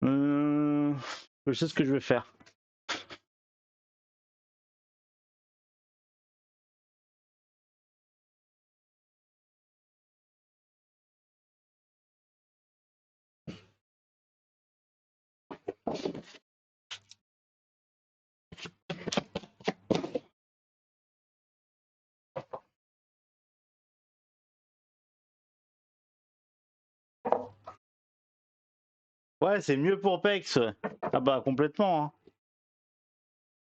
Je sais ce que je vais faire. Ouais, c'est mieux pour Pex. Ouais. Ah bah complètement. Hein.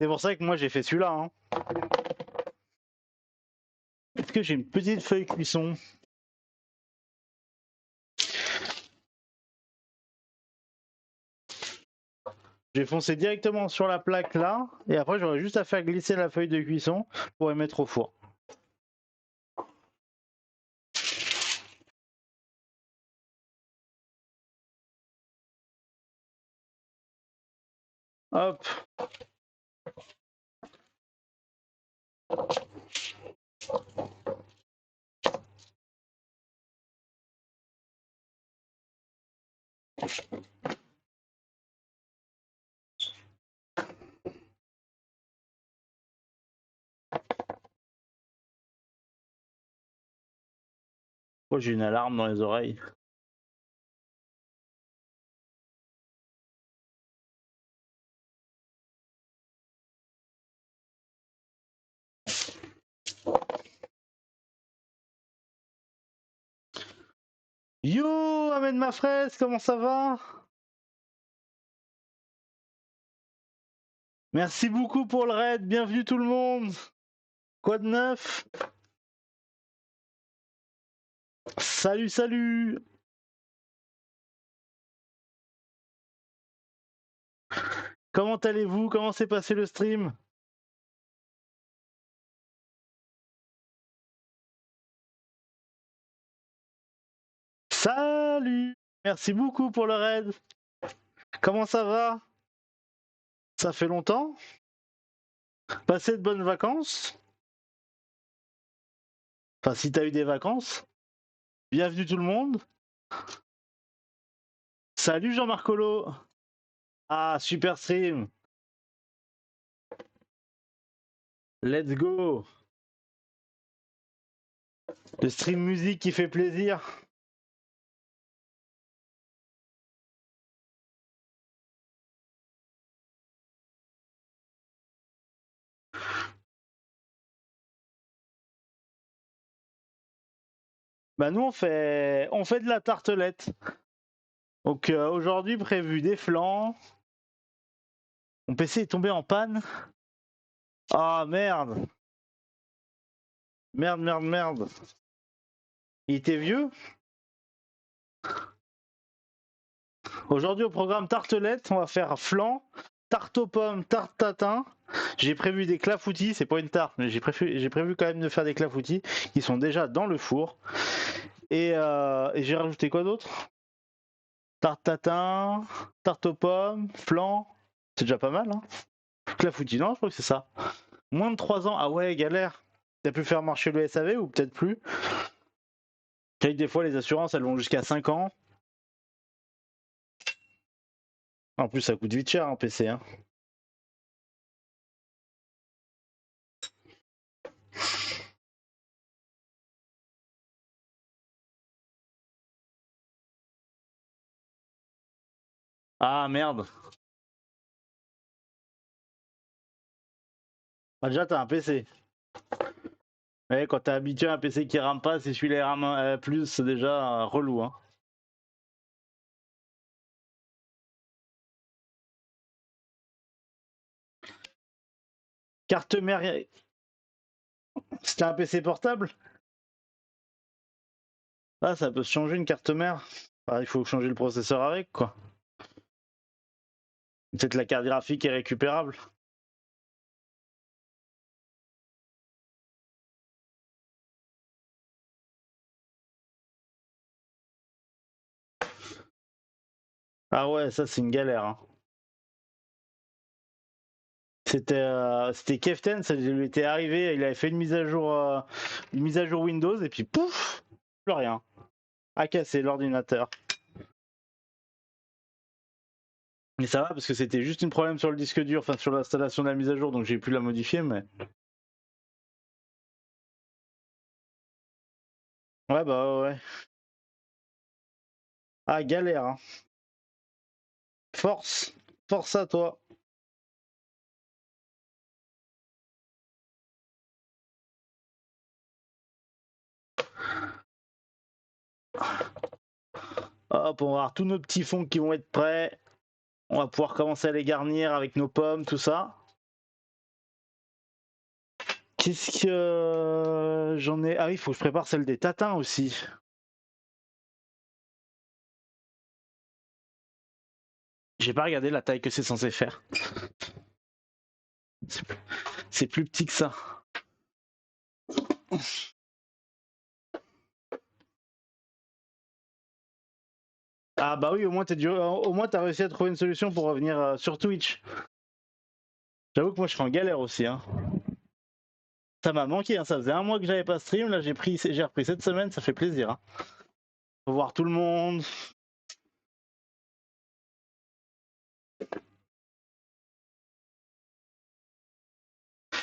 C'est pour ça que moi j'ai fait celui-là. Hein. Est-ce que j'ai une petite feuille cuisson? J'ai foncé directement sur la plaque là, et après j'aurais juste à faire glisser la feuille de cuisson pour les mettre au four. Hop. Oh, j'ai une alarme dans les oreilles. Yo, amène ma fraise, comment ça va? Merci beaucoup pour le raid, bienvenue tout le monde. Quoi de neuf? Salut, salut. Comment allez-vous? Comment s'est passé le stream? Salut. Merci beaucoup pour le raid. Comment ça va? Ça fait longtemps? Passez de bonnes vacances? Enfin, si t'as eu des vacances. Bienvenue tout le monde. Salut Jean-Marc Colo. Ah, super stream. Let's go. Le stream musique qui fait plaisir. Bah nous on fait de la tartelette. Donc aujourd'hui prévu des flancs. Mon PC est tombé en panne. Ah merde. Merde, merde, merde. Il était vieux. Aujourd'hui au programme tartelette, on va faire flan, tarte aux pommes, tarte tatin. J'ai prévu des clafoutis, c'est pas une tarte, mais j'ai prévu quand même de faire des clafoutis qui sont déjà dans le four. Et j'ai rajouté quoi d'autre? Tarte tatin, tarte aux pommes, flan. C'est déjà pas mal, hein? Clafoutis, non, je crois que c'est ça. Moins de 3 ans, ah ouais, galère. T'as pu faire marcher le SAV ou peut-être plus? Des fois, les assurances, elles vont jusqu'à 5 ans. En plus, ça coûte vite cher un PC. Hein. Ah merde. Bah, déjà, t'as un PC. Ouais, quand t'es habitué à un PC qui rame pas, si celui-là rame plus, c'est déjà relou. Hein. Carte mère. C'était un PC portable? Ah, ça peut se changer une carte mère. Ah, il faut changer le processeur avec, quoi. Peut-être la carte graphique est récupérable. Ah ouais, ça c'est une galère. Hein. C'était Keften, ça lui était arrivé, il avait fait une mise à jour Windows et puis pouf, plus rien. A cassé l'ordinateur. Mais ça va parce que c'était juste un problème sur le disque dur, enfin sur l'installation de la mise à jour, donc j'ai pu la modifier, mais. Ouais bah ouais. Ah galère. Hein. Force, force à toi. Hop, on va avoir tous nos petits fonds qui vont être prêts. On va pouvoir commencer à les garnir avec nos pommes, tout ça. Qu'est-ce que j'en ai? Ah oui, il faut que je prépare celle des tatins aussi. J'ai pas regardé la taille que c'est censé faire. C'est plus petit que ça. Ah bah oui, au moins t'as réussi à trouver une solution pour revenir sur Twitch. J'avoue que moi je serais en galère aussi. Hein. Ça m'a manqué, hein. Ça faisait un mois que j'avais pas stream, là j'ai repris cette semaine, ça fait plaisir. Hein. Faut voir tout le monde.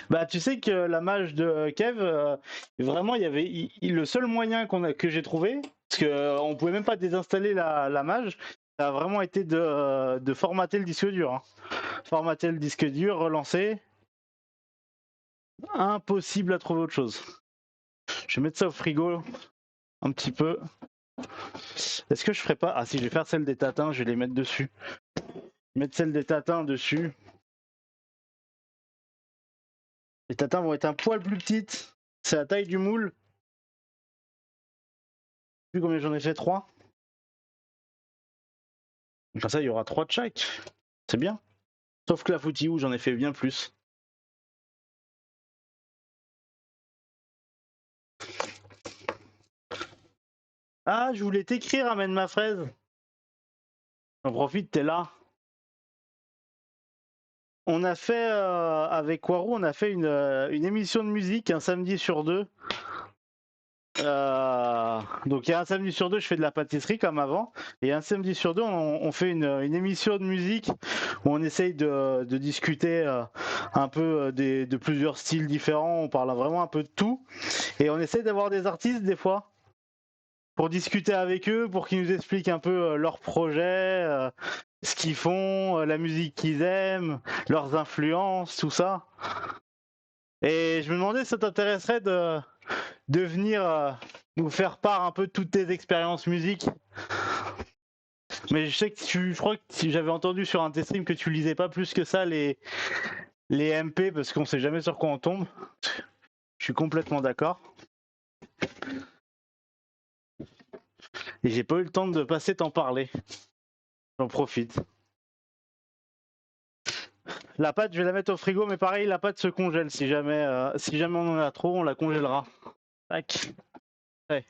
Bah tu sais que la mage de Kev, vraiment il y avait le seul moyen que j'ai trouvé, parce que on pouvait même pas désinstaller la mage, ça a vraiment été de formater le disque dur. Hein. Formater le disque dur, relancer. Impossible à trouver autre chose. Je vais mettre ça au frigo un petit peu. Est-ce que je ferais pas. Ah si, je vais faire celle des tatins, je vais les mettre dessus. Mettre celle des tatins dessus. Les tatins vont être un poil plus petites. C'est la taille du moule. Vu combien j'en ai fait 3. Comme ça, il y aura 3 de chaque. C'est bien. Sauf que la footy où j'en ai fait bien plus. Ah, je voulais t'écrire, amène ma fraise. J'en profite, t'es là. On a fait, avec Warou, on a fait une émission de musique un samedi sur deux. Donc il y a un samedi sur deux, je fais de la pâtisserie comme avant, et un samedi sur deux, on fait une émission de musique où on essaye de discuter un peu de plusieurs styles différents. On parle vraiment un peu de tout, et on essaye d'avoir des artistes des fois pour discuter avec eux, pour qu'ils nous expliquent un peu leurs projets, ce qu'ils font, la musique qu'ils aiment, leurs influences, tout ça. Et je me demandais si ça t'intéresserait de venir nous faire part un peu de toutes tes expériences musique. Mais je sais que je crois que j'avais entendu sur un de tes streams que tu lisais pas plus que ça les MP parce qu'on sait jamais sur quoi on tombe. Je suis complètement d'accord. Et j'ai pas eu le temps de passer t'en parler. J'en profite. La pâte, je vais la mettre au frigo, mais pareil, la pâte se congèle. Si jamais on en a trop, on la congélera. Tac. Ouais.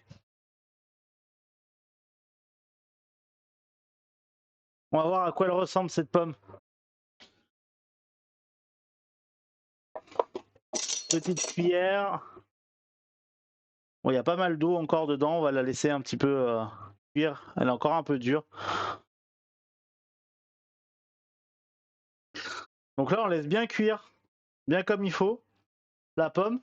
On va voir à quoi elle ressemble cette pomme. Petite cuillère. Bon, il y a pas mal d'eau encore dedans. On va la laisser un petit peu cuire. Elle est encore un peu dure. Donc là, on laisse bien cuire, bien comme il faut, la pomme.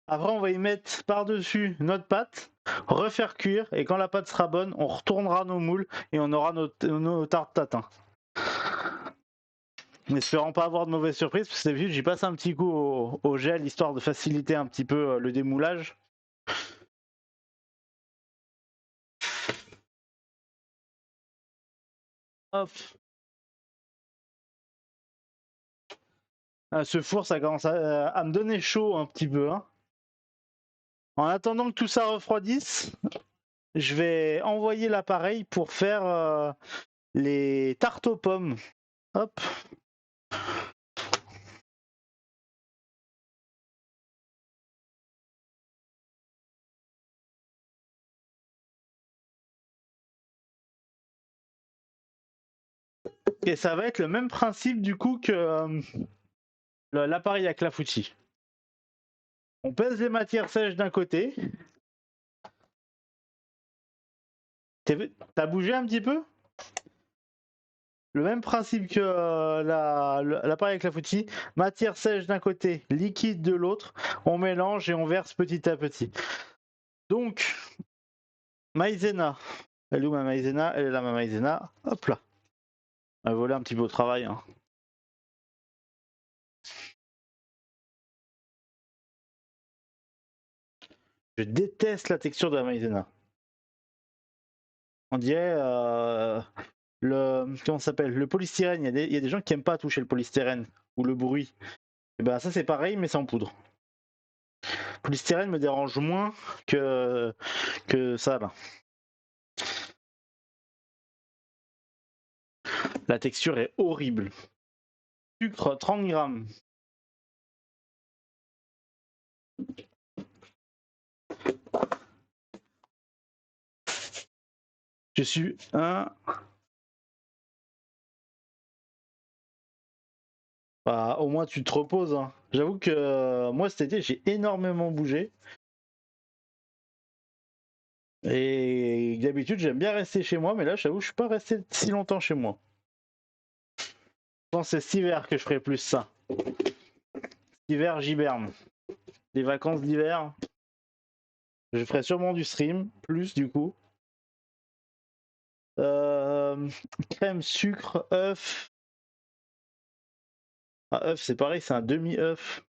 Après, on va y mettre par-dessus notre pâte, refaire cuire. Et quand la pâte sera bonne, on retournera nos moules et on aura nos tartes tatin. N'espérons pas avoir de mauvaises surprises, parce que d'habitude, j'y passe un petit coup au gel, histoire de faciliter un petit peu le démoulage. Hop. Ce four, ça commence à me donner chaud un petit peu. Hein. En attendant que tout ça refroidisse, je vais envoyer l'appareil pour faire les tartes aux pommes. Hop. Et ça va être le même principe du coup que l'appareil à clafoutis. On pèse les matières sèches d'un côté. T'as bougé un petit peu? Le même principe que l'appareil à clafoutis. Matière sèche d'un côté, liquide de l'autre. On mélange et on verse petit à petit. Donc, maïzena. Elle est où ma maïzena? Elle est là ma maïzena. Hop là. Elle a volé un petit peu au travail. Hein. Je déteste la texture de la maïzena. On dirait comment ça s'appelle? Le polystyrène. Il y a des gens qui aiment pas toucher le polystyrène ou le bruit. Et ben ça c'est pareil mais sans poudre. Le polystyrène me dérange moins que ça là. La texture est horrible. Sucre 30 grammes. Je suis un. Bah, au moins tu te reposes. Hein. J'avoue que moi cet été j'ai énormément bougé. Et d'habitude j'aime bien rester chez moi, mais là j'avoue je suis pas resté si longtemps chez moi. Je pense que c'est cet hiver que je ferai plus ça. Cet hiver j'hiberne. Les vacances d'hiver, je ferai sûrement du stream, plus du coup. Crème, sucre, œuf. Ah, œuf, c'est pareil, c'est un demi-œuf.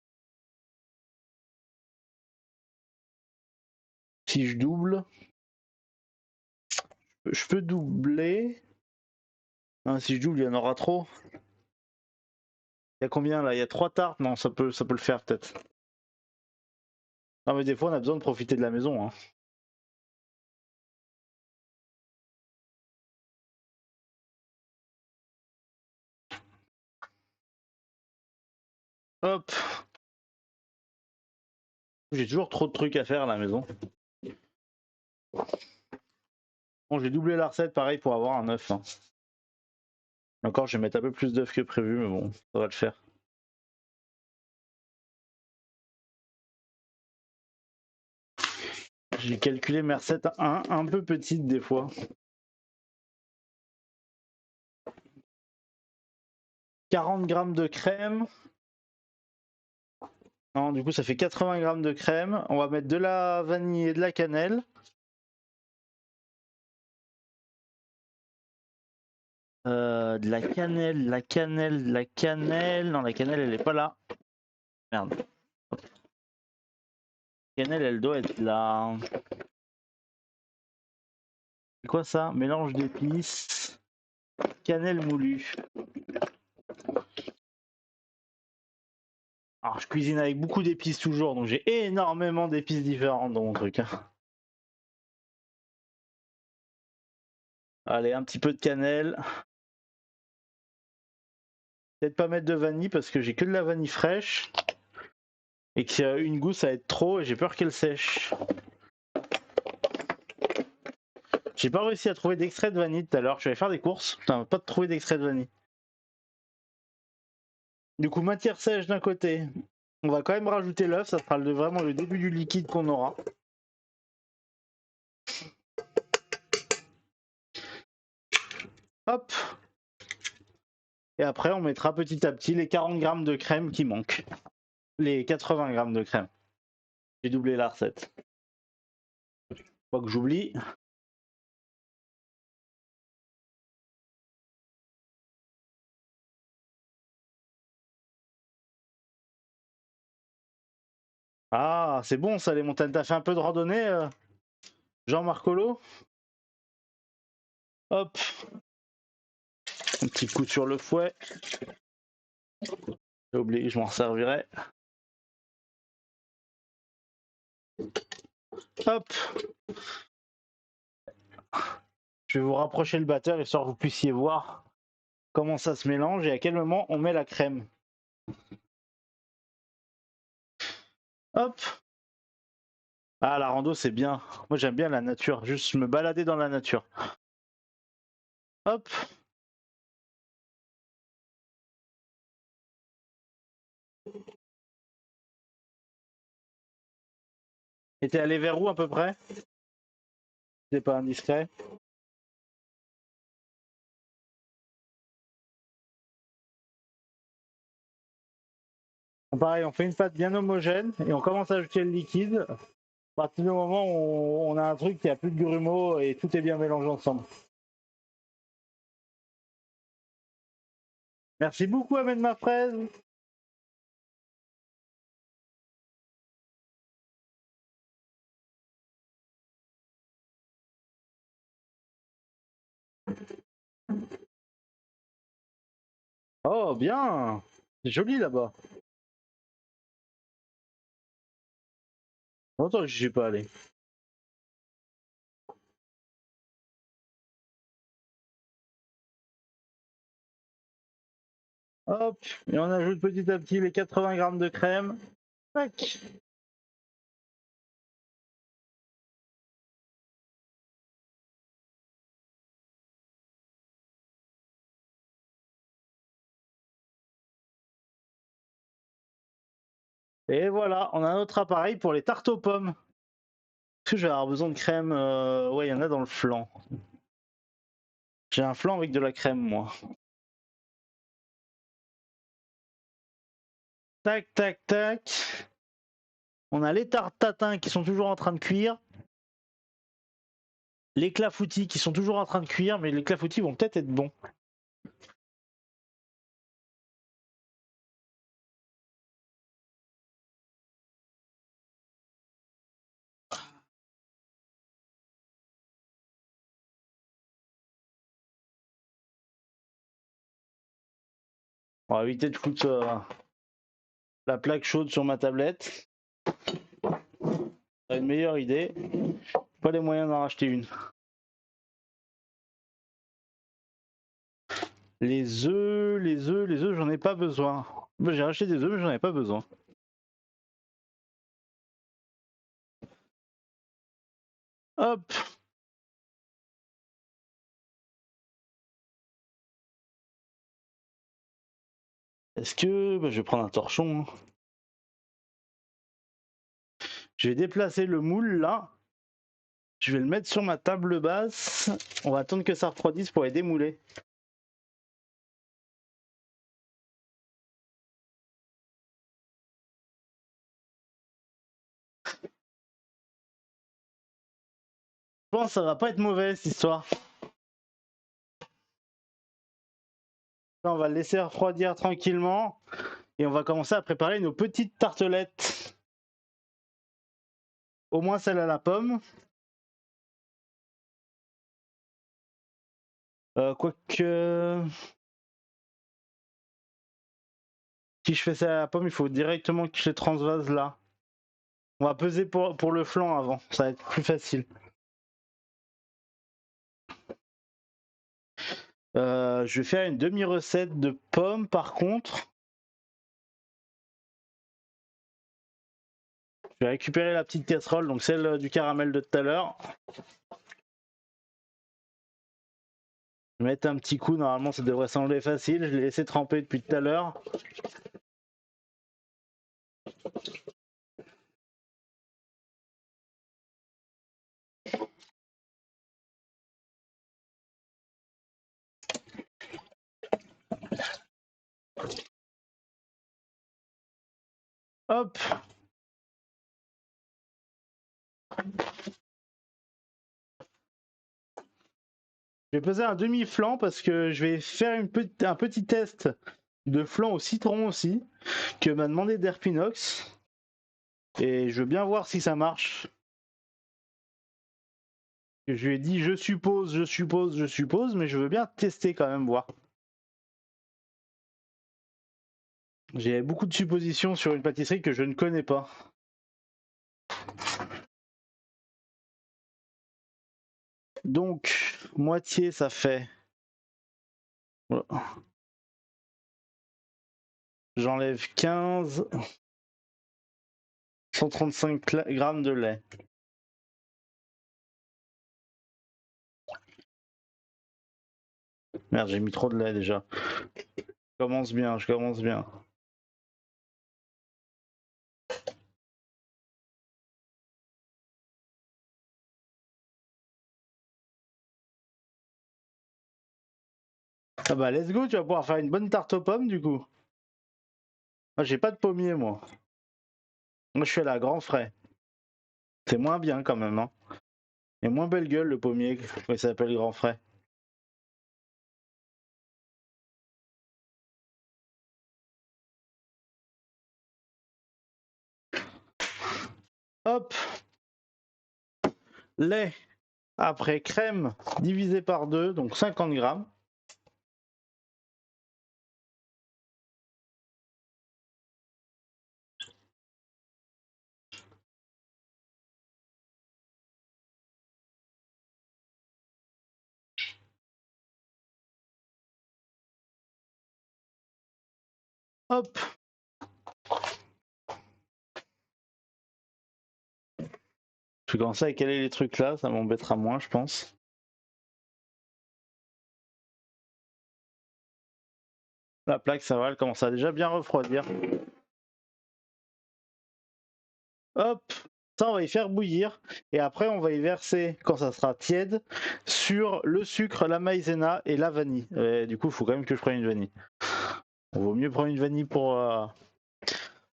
Si je double, je peux doubler. Ah, si je double, il y en aura trop. Il y a combien là? Il y a 3 tartes? Non, ça peut le faire peut-être. Non, mais des fois, on a besoin de profiter de la maison. Hein. Hop. J'ai toujours trop de trucs à faire à la maison. Bon, j'ai doublé la recette, pareil, pour avoir un œuf. Hein. Encore, je vais mettre un peu plus d'œufs que prévu, mais bon, ça va le faire. J'ai calculé mes recettes un peu petites des fois. 40 grammes de crème. Non, du coup, ça fait 80 grammes de crème. On va mettre de la vanille et de la cannelle. De la cannelle, la cannelle, la cannelle. Non, la cannelle, elle est pas là. Merde. Cannelle, elle doit être là. C'est quoi ça? Mélange d'épices. Cannelle moulue. Alors, je cuisine avec beaucoup d'épices toujours, donc j'ai énormément d'épices différentes dans mon truc, hein. Allez, un petit peu de cannelle. Peut-être pas mettre de vanille parce que j'ai que de la vanille fraîche. Et qu'une gousse, ça va être trop et j'ai peur qu'elle sèche. J'ai pas réussi à trouver d'extrait de vanille tout à l'heure. Je suis allé faire des courses. Putain, pas de trouver d'extrait de vanille. Du coup, matière sèche d'un côté. On va quand même rajouter l'œuf. Ça sera vraiment le début du liquide qu'on aura. Hop. Et après, on mettra petit à petit les 40 grammes de crème qui manquent. Les 80 grammes de crème. J'ai doublé la recette. Pas que j'oublie. Ah, c'est bon ça, les montagnes. T'as fait un peu de randonnée, Jean-Marcolo? Hop. Un petit coup sur le fouet. J'ai oublié, je m'en servirai. Hop. Je vais vous rapprocher le batteur histoire que vous puissiez voir comment ça se mélange et à quel moment on met la crème. Hop. Ah, la rando, c'est bien. Moi, j'aime bien la nature. Juste me balader dans la nature. Hop. Et t'es allé vers où à peu près? C'est pas indiscret. Pareil, on fait une pâte bien homogène et on commence à ajouter le liquide. À partir du moment où on a un truc qui a plus de grumeaux et tout est bien mélangé ensemble. Merci beaucoup, Ahmed ma fraise. Oh, bien. C'est joli là-bas. Longtemps que je suis pas allé. Hop, et on ajoute petit à petit les 80 grammes de crème. Tac. Et voilà, on a un autre appareil pour les tartes aux pommes. Est-ce que je vais avoir besoin de crème? Ouais, il y en a dans le flanc. J'ai un flanc avec de la crème, moi. Tac, tac, tac. On a les tartes tatin qui sont toujours en train de cuire. Les clafoutis qui sont toujours en train de cuire, mais les clafoutis vont peut-être être bons. On va éviter de foutre la plaque chaude sur ma tablette. C'est une meilleure idée. Pas les moyens d'en racheter une. Les œufs, j'en ai pas besoin. J'ai racheté des œufs, mais j'en ai pas besoin. Hop. Est-ce que... je vais prendre un torchon, hein. Je vais déplacer le moule là. Je vais le mettre sur ma table basse. On va attendre que ça refroidisse pour les démouler. Je pense que ça va pas être mauvais cette histoire. Là, on va le laisser refroidir tranquillement et on va commencer à préparer nos petites tartelettes. Au moins celle à la pomme. Quoique... Si je fais ça à la pomme, il faut directement que je les transvase là. On va peser pour le flanc avant, ça va être plus facile. Je vais faire une demi-recette de pommes par contre. Je vais récupérer la petite casserole, donc celle du caramel de tout à l'heure. Je vais mettre un petit coup, normalement ça devrait s'enlever facile. Je l'ai laissé tremper depuis tout à l'heure. Hop. Je vais peser un demi-flanc parce que je vais faire un petit test de flan au citron aussi, que m'a demandé Derpinox. Et je veux bien voir si ça marche. Je lui ai dit je suppose, mais je veux bien tester quand même, voir. J'ai beaucoup de suppositions sur une pâtisserie que je ne connais pas. Donc, moitié, ça fait... J'enlève 15... 135 grammes de lait. Merde, j'ai mis trop de lait déjà. Je commence bien. Ah bah let's go, tu vas pouvoir faire une bonne tarte aux pommes du coup. Moi j'ai pas de pommier moi. Moi je suis à la grand frais. C'est moins bien quand même, hein. Et moins belle gueule le pommier, il s'appelle grand frais. Hop. Lait. Après crème divisé par 2, donc 50 grammes. Hop. Je vais commencer à caler les trucs là, ça m'embêtera moins je pense. La plaque ça va, elle commence à déjà bien refroidir. Hop, ça on va y faire bouillir et après on va y verser, quand ça sera tiède, sur le sucre, la maïzena et la vanille. Et du coup il faut quand même que je prenne une vanille. Il vaut mieux prendre une vanille pour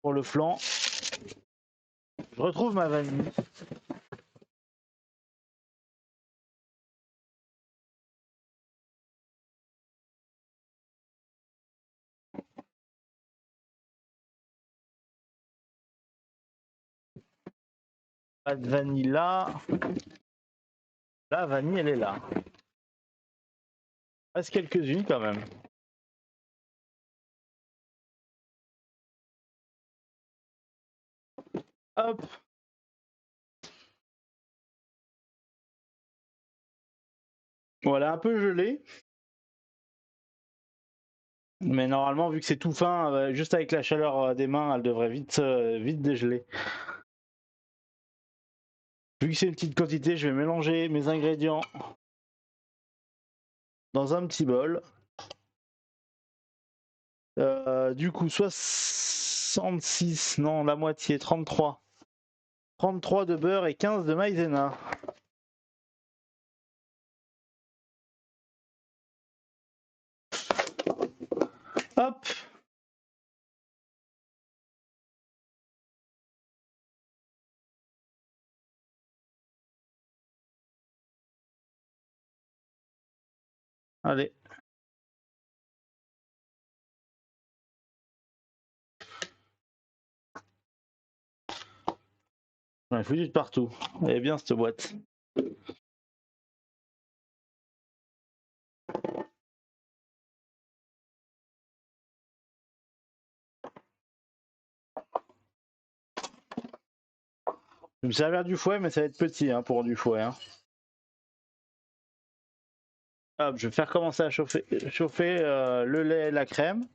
le flan. Je retrouve ma vanille. Pas de vanille là. La vanille elle est là. Il reste quelques-unes quand même. Hop. Voilà, un peu gelé. Mais normalement, vu que c'est tout fin, juste avec la chaleur des mains, elle devrait vite dégeler. Vu que c'est une petite quantité, je vais mélanger mes ingrédients dans un petit bol. Du coup, 66, non, la moitié, 33. 33 de beurre et 15 de maïzena. Hop. Allez. J'en ai foutu de partout. Elle est bien cette boîte. Je vais me servir du fouet, mais ça va être petit hein, pour du fouet. Hein. Hop, je vais faire commencer à chauffer, le lait et la crème.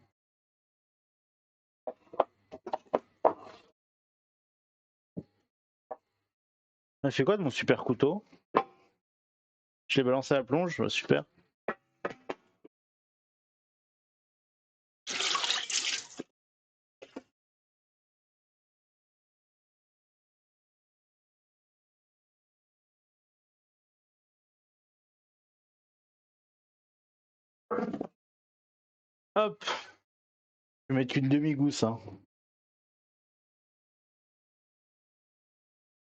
Ça fait quoi de mon super couteau? Je l'ai balancé à la plonge, super. Hop, je vais mettre une demi-gousse. Hein.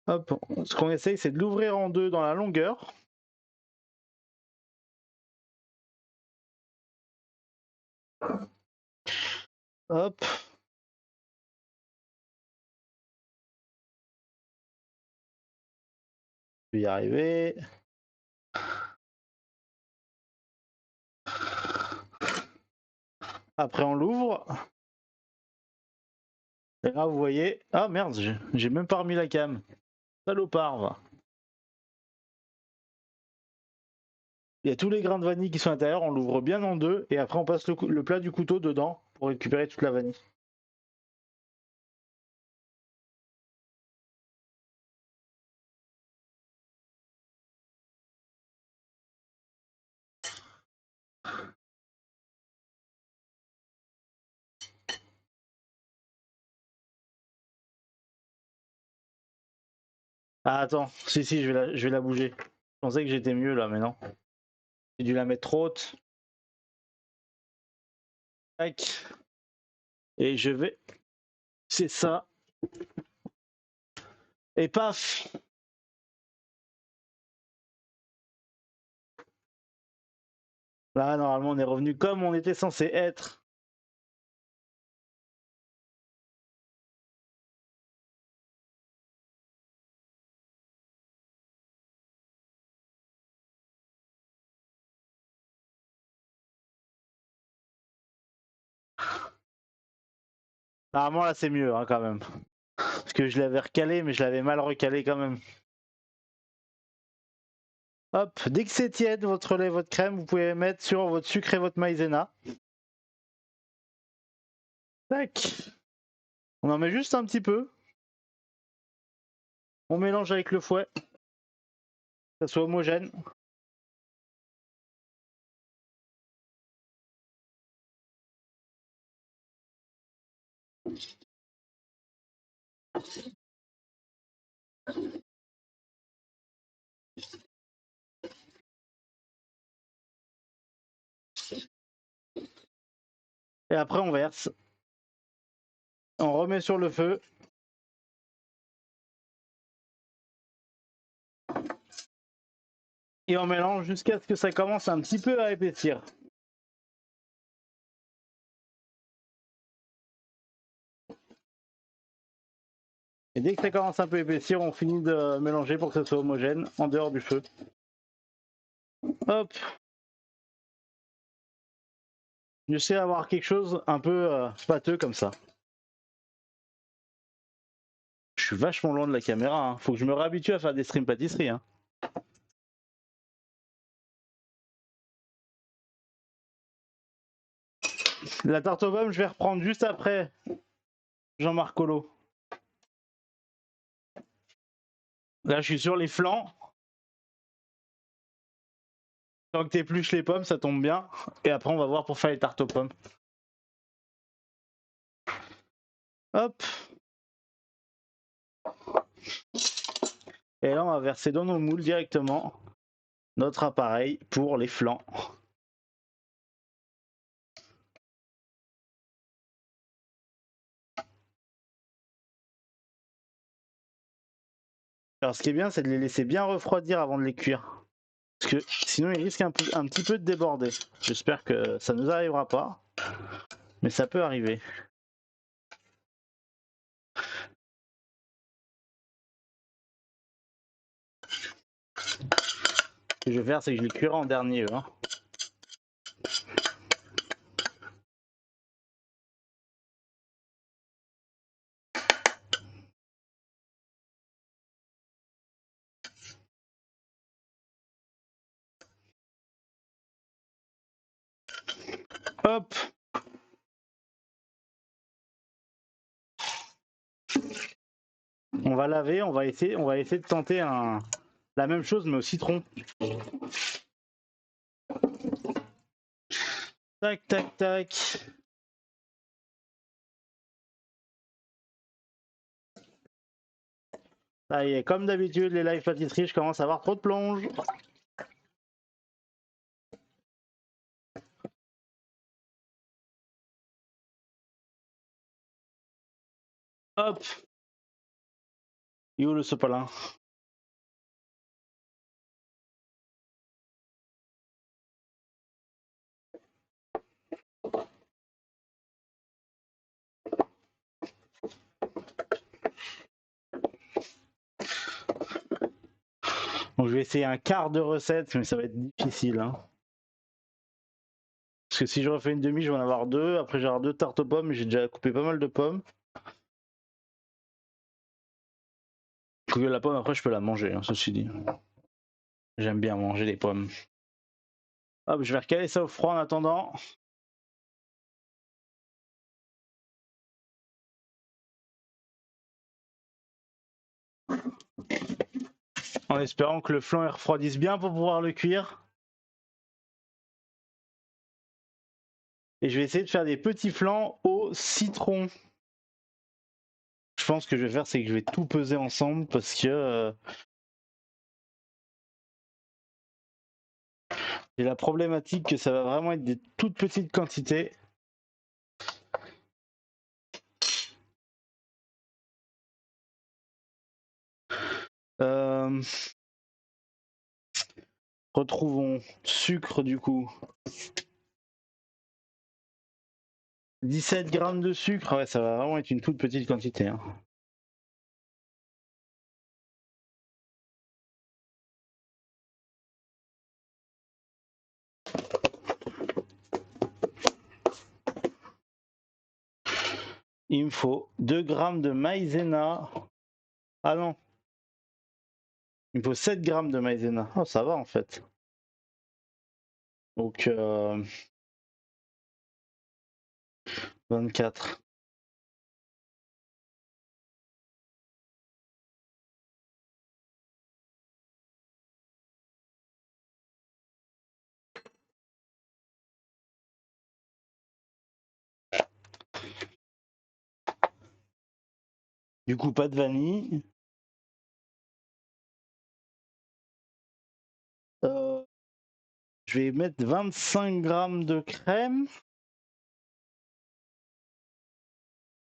Hop, ce qu'on essaye, c'est de l'ouvrir en deux dans la longueur. Hop. Je vais y arriver. Après, on l'ouvre. Et là, vous voyez. Ah merde, j'ai même pas remis la cam. Salopard, va. Il y a tous les grains de vanille qui sont à l'intérieur, on l'ouvre bien en deux et après on passe le plat du couteau dedans pour récupérer toute la vanille. Ah attends, si je vais la bouger. Je pensais que j'étais mieux là mais non. J'ai dû la mettre trop haute. Tac. Et je vais. C'est ça. Et paf. Là normalement on est revenu comme on était censé être. Normalement là c'est mieux hein, quand même. Parce que je l'avais recalé mais je l'avais mal recalé quand même. Hop, dès que c'est tiède votre lait, votre crème, vous pouvez mettre sur votre sucre et votre maïzena. Tac. On en met juste un petit peu. On mélange avec le fouet. Que ça soit homogène. Et après on verse. On remet sur le feu. Et on mélange jusqu'à ce que ça commence un petit peu à épaissir. Et dès que ça commence un peu à épaissir, on finit de mélanger pour que ça soit homogène en dehors du feu. Hop. J'essaie d'avoir quelque chose un peu pâteux comme ça. Je suis vachement loin de la caméra. Hein. Faut que je me réhabitue à faire des streams pâtisserie. Hein. La tarte aux pommes, je vais reprendre juste après Jean-Marc Collot. Là, je suis sur les flancs. Tant que t'épluches les pommes, ça tombe bien. Et après, on va voir pour faire les tartes aux pommes. Hop. Et là, on va verser dans nos moules directement notre appareil pour les flancs. Alors, ce qui est bien, c'est de les laisser bien refroidir avant de les cuire. Parce que sinon, ils risquent un petit peu de déborder. J'espère que ça ne nous arrivera pas. Mais ça peut arriver. que je vais faire, c'est que je les cuirai en dernier. Hein. Hop. On va laver, on va essayer de tenter la même chose mais au citron. Tac, tac, tac. Ça y est, comme d'habitude, les live pâtisseries, je commence à avoir trop de plonge. Hop. Et où le sopalin? Donc je vais essayer un quart de recette, mais ça va être difficile. Hein. Parce que si je refais une demi, je vais en avoir deux. Après, j'ai avoir deux tartes aux pommes. J'ai déjà coupé pas mal de pommes. Que la pomme, après, je peux la manger, hein, ceci dit. J'aime bien manger les pommes. Hop, je vais recaler ça au froid en attendant. En espérant que le flan il refroidisse bien pour pouvoir le cuire. Et je vais essayer de faire des petits flans au citron. Je pense que je vais faire, c'est que je vais tout peser ensemble parce que j'ai la problématique que ça va vraiment être des toutes petites quantités. Euh... Retrouvons sucre du coup. 17 grammes de sucre, ouais, ça va vraiment être une toute petite quantité. Hein. Il me faut 2 grammes de maïzena. Ah non. Il me faut 7 grammes de maïzena. Oh, ça va en fait. Donc 24. Du coup, pas de vanille. Euh, je vais mettre 25 grammes de crème.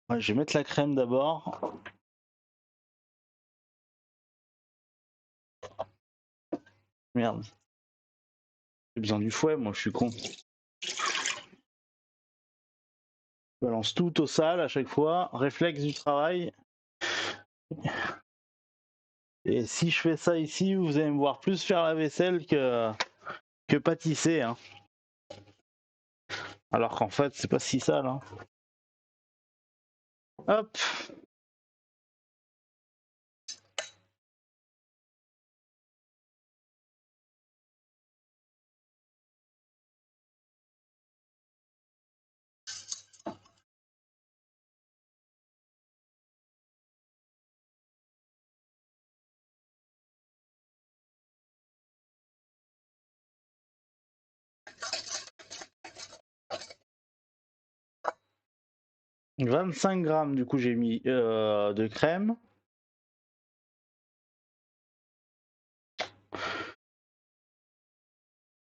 Ouais, je vais mettre la crème d'abord. Merde. J'ai besoin du fouet, moi je suis con. Je balance tout au sale à chaque fois. Réflexe du travail. Et si je fais ça ici, vous allez me voir plus faire la vaisselle que pâtisser. Hein. Alors qu'en fait, c'est pas si sale. Hein. Hop. 25 grammes, du coup, j'ai mis de crème.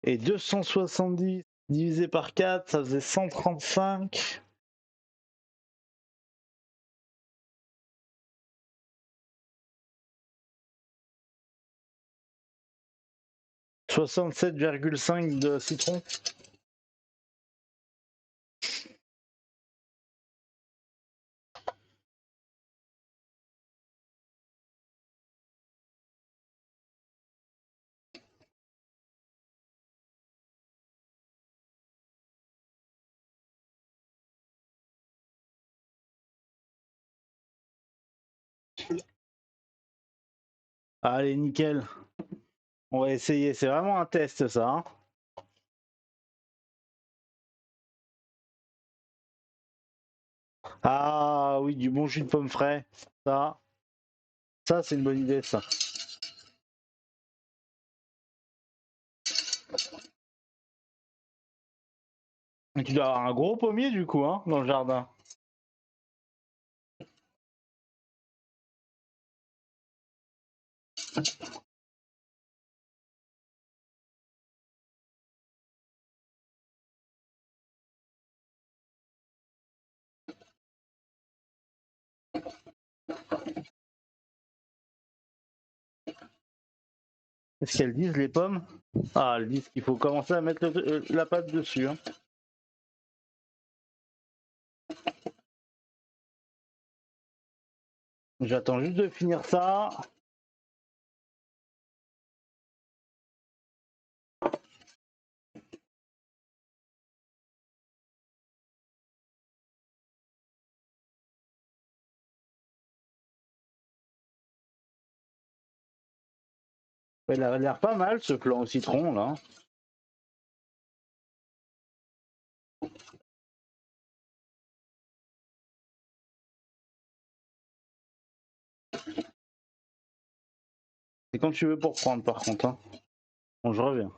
Et 270 divisé par 4, ça faisait 135. « 67,5 de citron. Allez, nickel. On va essayer. C'est vraiment un test, ça. Hein. Ah oui, du bon jus de pomme frais. Ça c'est une bonne idée, ça. Et tu dois avoir un gros pommier, du coup, hein, dans le jardin. Est-ce qu'elles disent, les pommes? Ah, elles disent qu'il faut commencer à mettre la pâte dessus. Hein. J'attends juste de finir ça. Elle a l'air pas mal, ce flan au citron, là. C'est quand tu veux pour prendre, par contre. Hein. Bon, je reviens.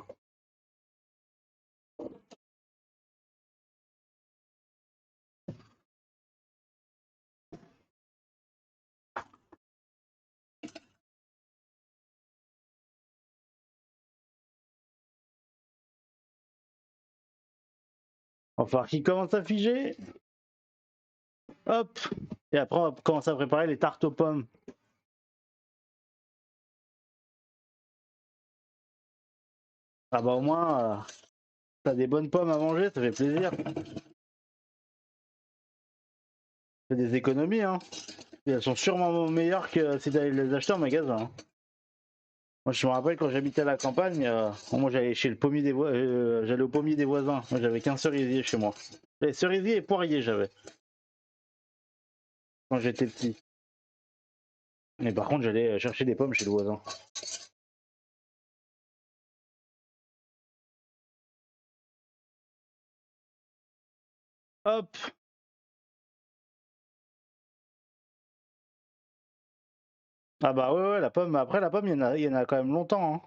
Il va falloir qu'il commence à figer. Hop. Et après, on va commencer à préparer les tartes aux pommes. Ah bah au moins, t'as des bonnes pommes à manger, ça fait plaisir. C'est des économies, hein. Et elles sont sûrement meilleures que si t'allais les acheter en magasin. Hein. Moi, je me rappelle quand j'habitais à la campagne, moi j'allais chez le pommier j'allais au pommier des voisins. Moi, j'avais qu'un cerisier chez moi. Les cerisiers et poiriers, j'avais quand j'étais petit. Mais par contre, j'allais chercher des pommes chez le voisin. Hop. Ah bah ouais, ouais, la pomme. Après, la pomme, il y en a quand même longtemps. Hein.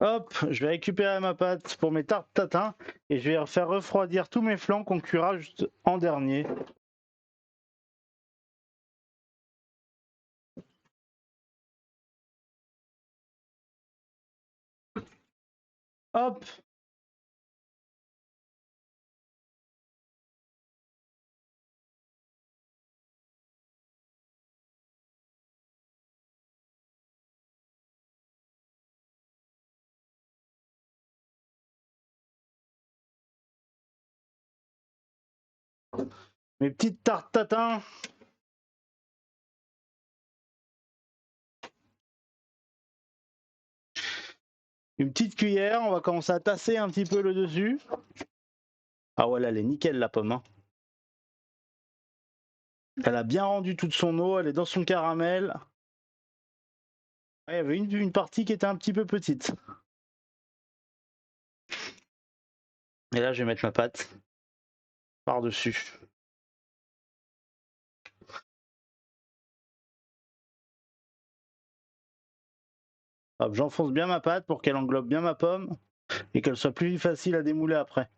Hop, je vais récupérer ma pâte pour mes tartes tatin et je vais faire refroidir tous mes flancs qu'on cuira juste en dernier. Hop. Mes petites tartes tatin. Une petite cuillère, on va commencer à tasser un petit peu le dessus. Ah ouais, là, elle est nickel la pomme. Hein. Elle a bien rendu toute son eau, elle est dans son caramel. Ah, il y avait une partie qui était un petit peu petite. Et là, je vais mettre ma pâte par-dessus. Hop, j'enfonce bien ma pâte pour qu'elle englobe bien ma pomme et qu'elle soit plus facile à démouler après.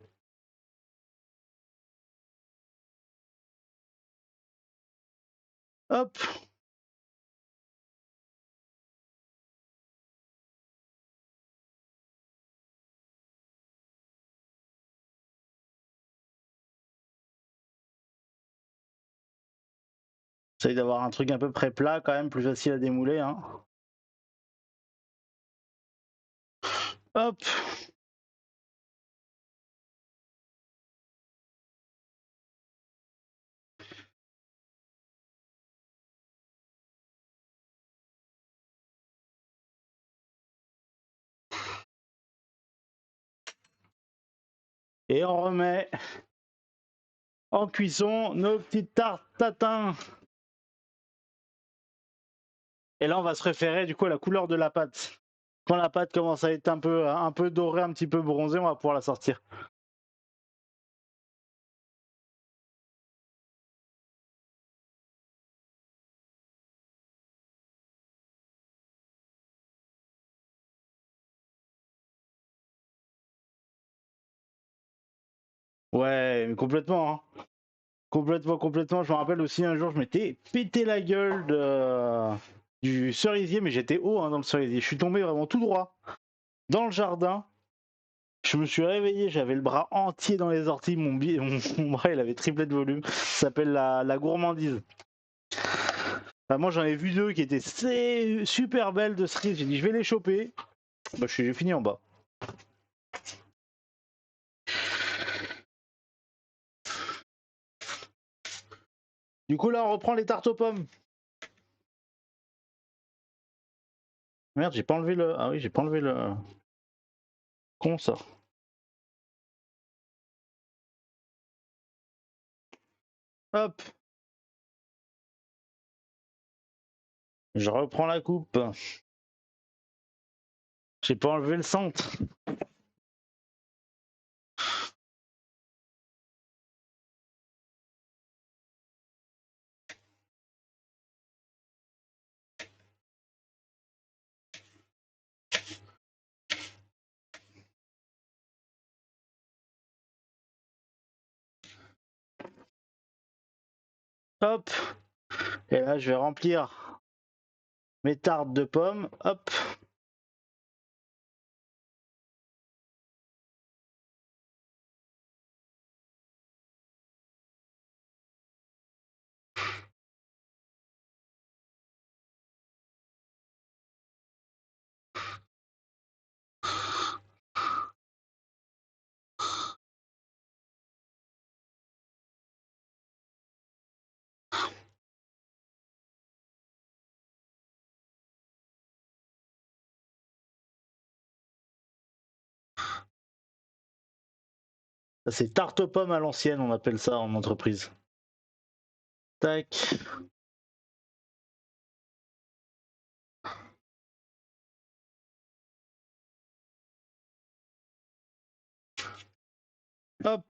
Hop. J'essaye d'avoir un truc à peu près plat quand même, plus facile à démouler. Hein. Hop. Et on remet en cuisson nos petites tartes tatin. Et là, on va se référer du coup à la couleur de la pâte. Quand la pâte commence à être un peu dorée, un petit peu bronzée, on va pouvoir la sortir. Ouais, mais complètement. Hein. Complètement. Je me rappelle aussi un jour, je m'étais pété la gueule du cerisier, mais j'étais haut hein, dans le cerisier. Je suis tombé vraiment tout droit dans le jardin. Je me suis réveillé, j'avais le bras entier dans les orties, mon bras il avait triplé de volume. Ça s'appelle la gourmandise. Bah, moi j'en ai vu deux qui étaient super belles de cerise, j'ai dit je vais les choper. Bah, j'ai fini en bas. Du coup là on reprend les tartes aux pommes. Merde, j'ai pas enlevé le. Ah oui, j'ai pas enlevé le. Comment ça? Hop, je reprends la coupe. J'ai pas enlevé le centre. Hop, et là je vais remplir mes tartes de pommes. Hop. C'est tarte aux pommes à l'ancienne, on appelle ça en entreprise. Tac. Hop.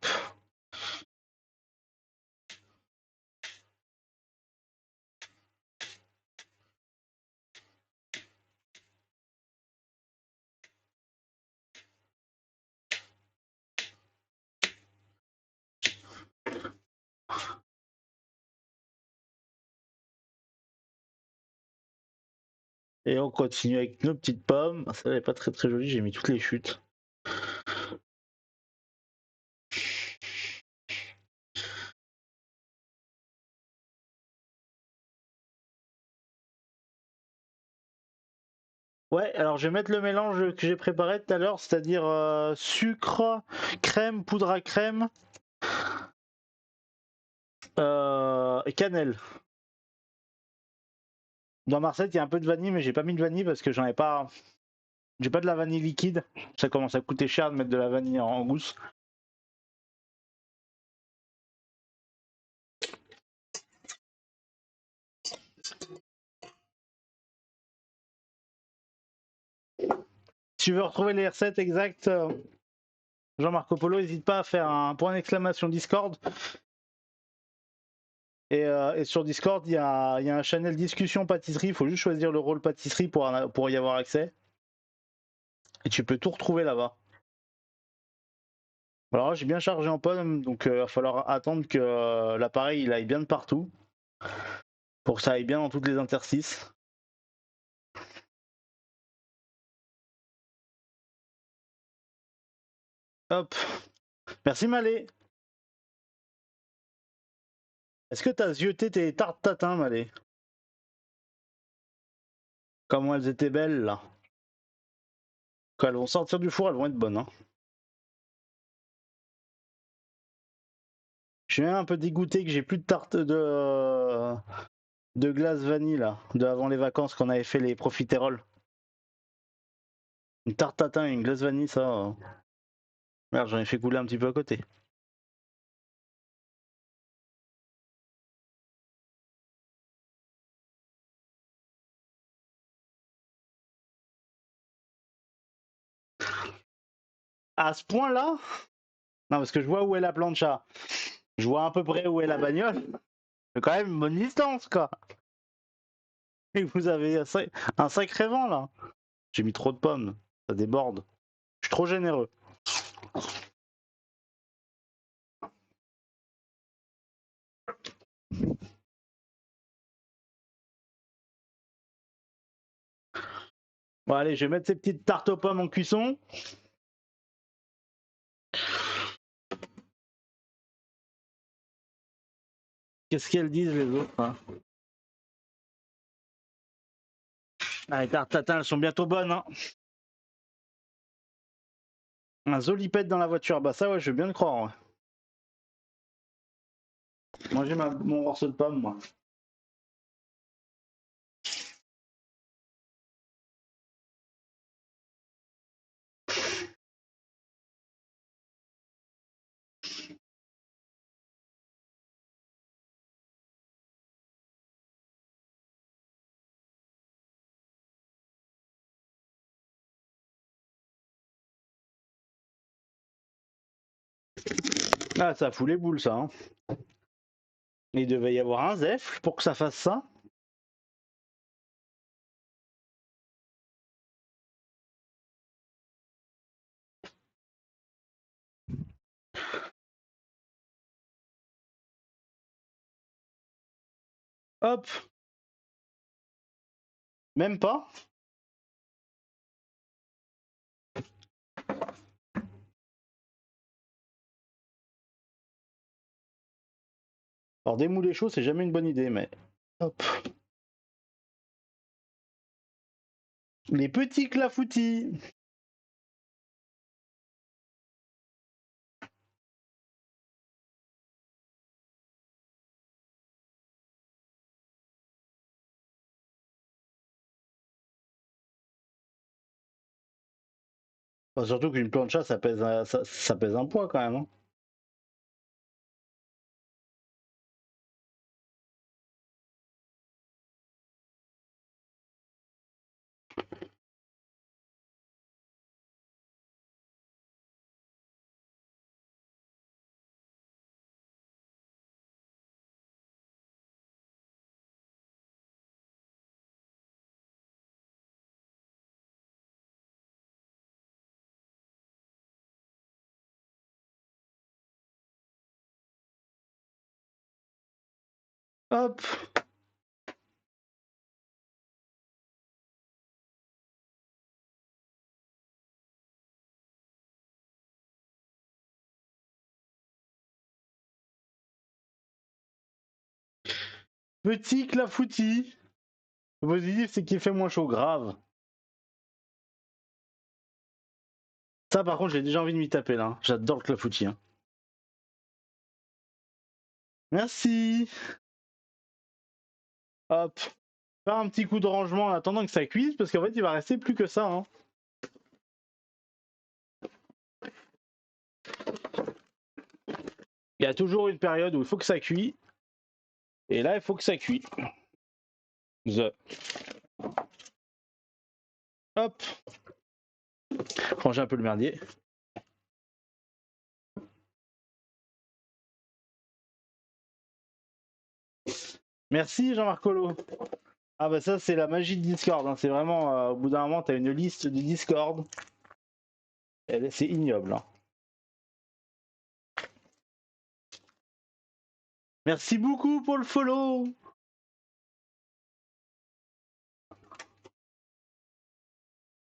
Et on continue avec nos petites pommes. Ça n'est pas très joli, j'ai mis toutes les chutes. Ouais, alors je vais mettre le mélange que j'ai préparé tout à l'heure, c'est-à-dire sucre, crème, poudre à crème et cannelle. Dans ma recette, il y a un peu de vanille, mais j'ai pas mis de vanille parce que j'en ai pas. J'ai pas de la vanille liquide. Ça commence à coûter cher de mettre de la vanille en gousse. Si tu veux retrouver les recettes exactes, Jean-Marco Polo, n'hésite pas à faire un point d'exclamation Discord. Et sur Discord, il y a un channel discussion pâtisserie. Il faut juste choisir le rôle pâtisserie pour y avoir accès. Et tu peux tout retrouver là-bas. Alors là, j'ai bien chargé en pommes, donc il va falloir attendre que l'appareil il aille bien de partout. Pour que ça aille bien dans toutes les interstices. Hop. Merci Malé. Est-ce que t'as zioté tes tartes tatin, Malé? Comment elles étaient belles là. Quand elles vont sortir du four, elles vont être bonnes. Hein. Je suis même un peu dégoûté que j'ai plus de tarte de glace vanille là, de avant les vacances qu'on avait fait les profiteroles. Une tarte tatin et une glace vanille, ça. Merde, j'en ai fait couler un petit peu à côté. À ce point-là? Non, parce que je vois où est la plancha. Je vois à peu près où est la bagnole. C'est quand même une bonne distance, quoi. Et vous avez un sacré vent, là. J'ai mis trop de pommes. Ça déborde. Je suis trop généreux. Bon, allez, je vais mettre ces petites tartes aux pommes en cuisson. Qu'est-ce qu'elles disent, les autres, hein? Ah, les tartes tatin, elles sont bientôt bonnes, hein. Un zolipette dans la voiture, bah ça, ouais, je veux bien le croire, ouais. Manger mon morceau de pomme, moi. Ah, ça fout les boules, ça, hein. Il devait y avoir un Zef pour que ça fasse ça. Hop, même pas. Alors, démouler chaud, c'est jamais une bonne idée, mais. Hop. Les petits clafoutis. Enfin, surtout qu'une plancha, ça pèse, ça pèse un poids quand même, hein. Hop. Petit clafoutis. Le positif, c'est qu'il fait moins chaud, grave. Ça, par contre, j'ai déjà envie de m'y taper là, hein. J'adore le clafoutis, hein. Merci. Hop. Faire un petit coup de rangement en attendant que ça cuise, parce qu'en fait, il va rester plus que ça, hein. Il y a toujours une période où il faut que ça cuise. Et là, il faut que ça cuise. Hop. Ranger un peu le merdier. Merci Jean-Marc Colo. Ah bah ça c'est la magie de Discord, hein. C'est vraiment, au bout d'un moment t'as une liste de Discord. C'est ignoble, hein. Merci beaucoup pour le follow.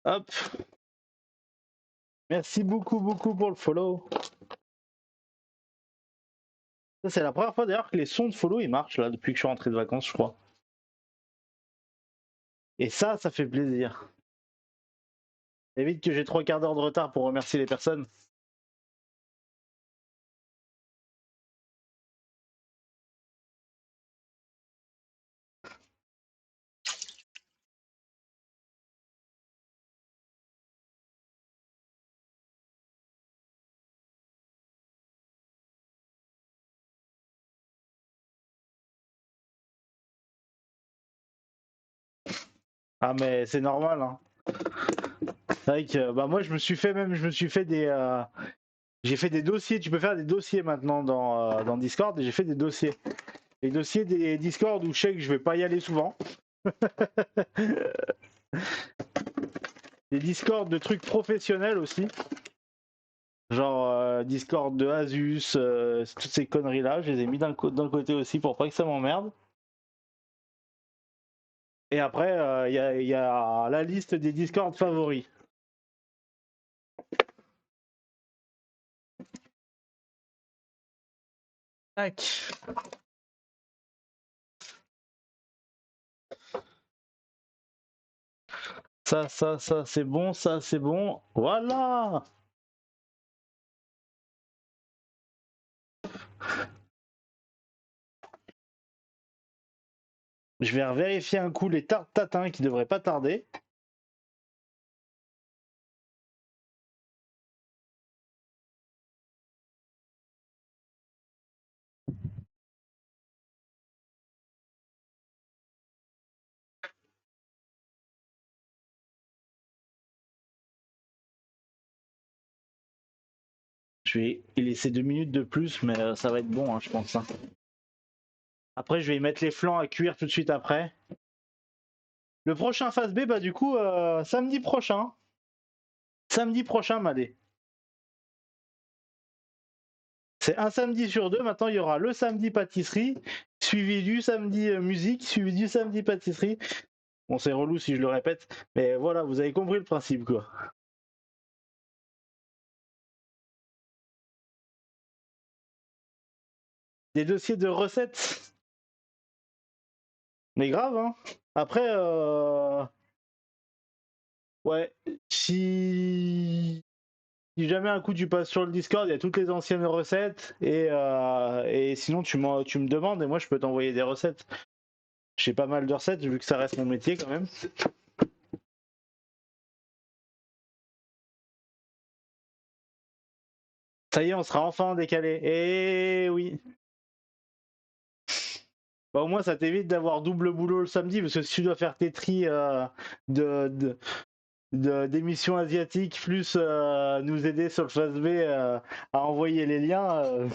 Hop. Merci beaucoup pour le follow. Ça c'est la première fois d'ailleurs que les sons de follow ils marchent là depuis que je suis rentré de vacances je crois. Et ça fait plaisir. Évite que j'ai 3 quarts d'heure de retard pour remercier les personnes. Ah mais c'est normal, hein. C'est vrai que bah moi je me suis fait j'ai fait des dossiers, tu peux faire des dossiers maintenant dans Discord et j'ai fait des dossiers. Les dossiers des Discord où je sais que je vais pas y aller souvent. Des Discord de trucs professionnels aussi. Genre Discord de Asus, toutes ces conneries là, je les ai mis d'un côté aussi pour pas que ça m'emmerde. Et après, il y a la liste des Discord favoris. Tac. Ça, c'est bon, ça, c'est bon. Voilà. Je vais vérifier un coup les tartes tatin qui devraient pas tarder. Je vais y laisser 2 minutes de plus, mais ça va être bon, hein, je pense. Hein. Après, je vais y mettre les flancs à cuire tout de suite après. Le prochain phase B, bah du coup, samedi prochain. Samedi prochain, Madé. C'est un samedi sur deux. Maintenant, il y aura le samedi pâtisserie, suivi du samedi musique, suivi du samedi pâtisserie. Bon, c'est relou si je le répète, mais voilà, vous avez compris le principe, quoi. Des dossiers de recettes. Mais grave, hein. Après, ouais, si jamais un coup tu passes sur le Discord, il y a toutes les anciennes recettes et sinon tu me demandes et moi je peux t'envoyer des recettes. J'ai pas mal de recettes vu que ça reste mon métier quand même. Ça y est, on sera enfin en décalé. Eh oui. Bah, au moins ça t'évite d'avoir double boulot le samedi parce que si tu dois faire tes tris de, d'émissions asiatiques plus nous aider sur le phase B à envoyer les liens,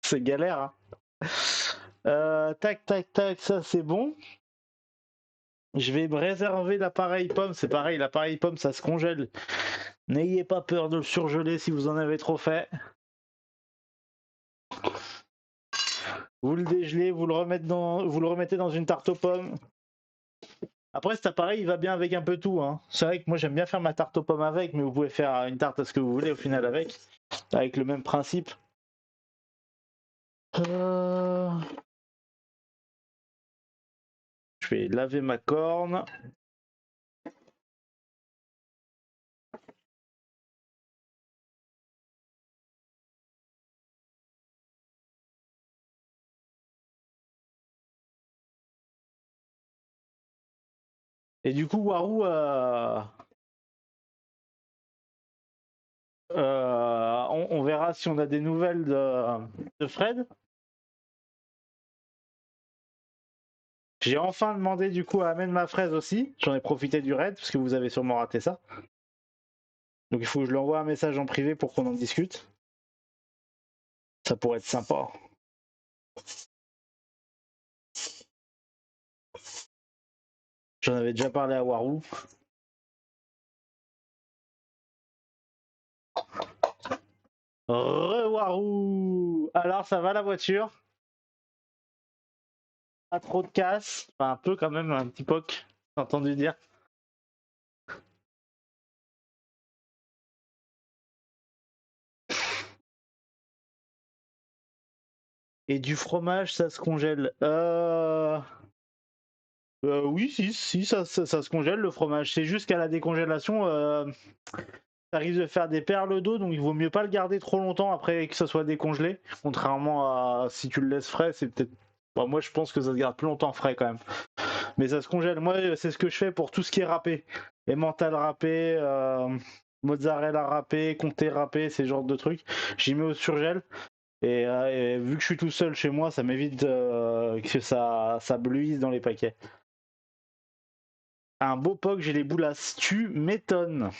c'est galère. Hein. Tac, tac, tac, ça c'est bon. Je vais me réserver l'appareil pomme. C'est pareil, l'appareil pomme, ça se congèle. N'ayez pas peur de le surgeler si vous en avez trop fait. Vous le dégelez, vous le remettez dans une tarte aux pommes. Après, cet appareil, il va bien avec un peu tout. Hein. C'est vrai que moi, j'aime bien faire ma tarte aux pommes avec, mais vous pouvez faire une tarte à ce que vous voulez au final avec le même principe. Je vais laver ma corne. Et du coup, Warou, on verra si on a des nouvelles de Fred. J'ai enfin demandé du coup à Amène ma fraise aussi. J'en ai profité du raid parce que vous avez sûrement raté ça. Donc il faut que je lui envoie un message en privé pour qu'on en discute. Ça pourrait être sympa. J'en avais déjà parlé à Warou. Re-Warou! Alors ça va la voiture? Pas trop de casse? Enfin un peu quand même, un petit poc, j'ai entendu dire. Et du fromage, ça se congèle. Oui, si, ça se congèle le fromage. C'est juste qu'à la décongélation, ça risque de faire des perles d'eau, donc il vaut mieux pas le garder trop longtemps après que ça soit décongelé. Contrairement à si tu le laisses frais, c'est peut-être. Bon, moi, je pense que ça se garde plus longtemps frais quand même. Mais ça se congèle. Moi, c'est ce que je fais pour tout ce qui est râpé. Emmental râpé, mozzarella râpé, comté râpé, ces genres de trucs. J'y mets au surgel. Et vu que je suis tout seul chez moi, ça m'évite que ça bluise dans les paquets. Un beau POC, j'ai les boulasses. Tu m'étonnes.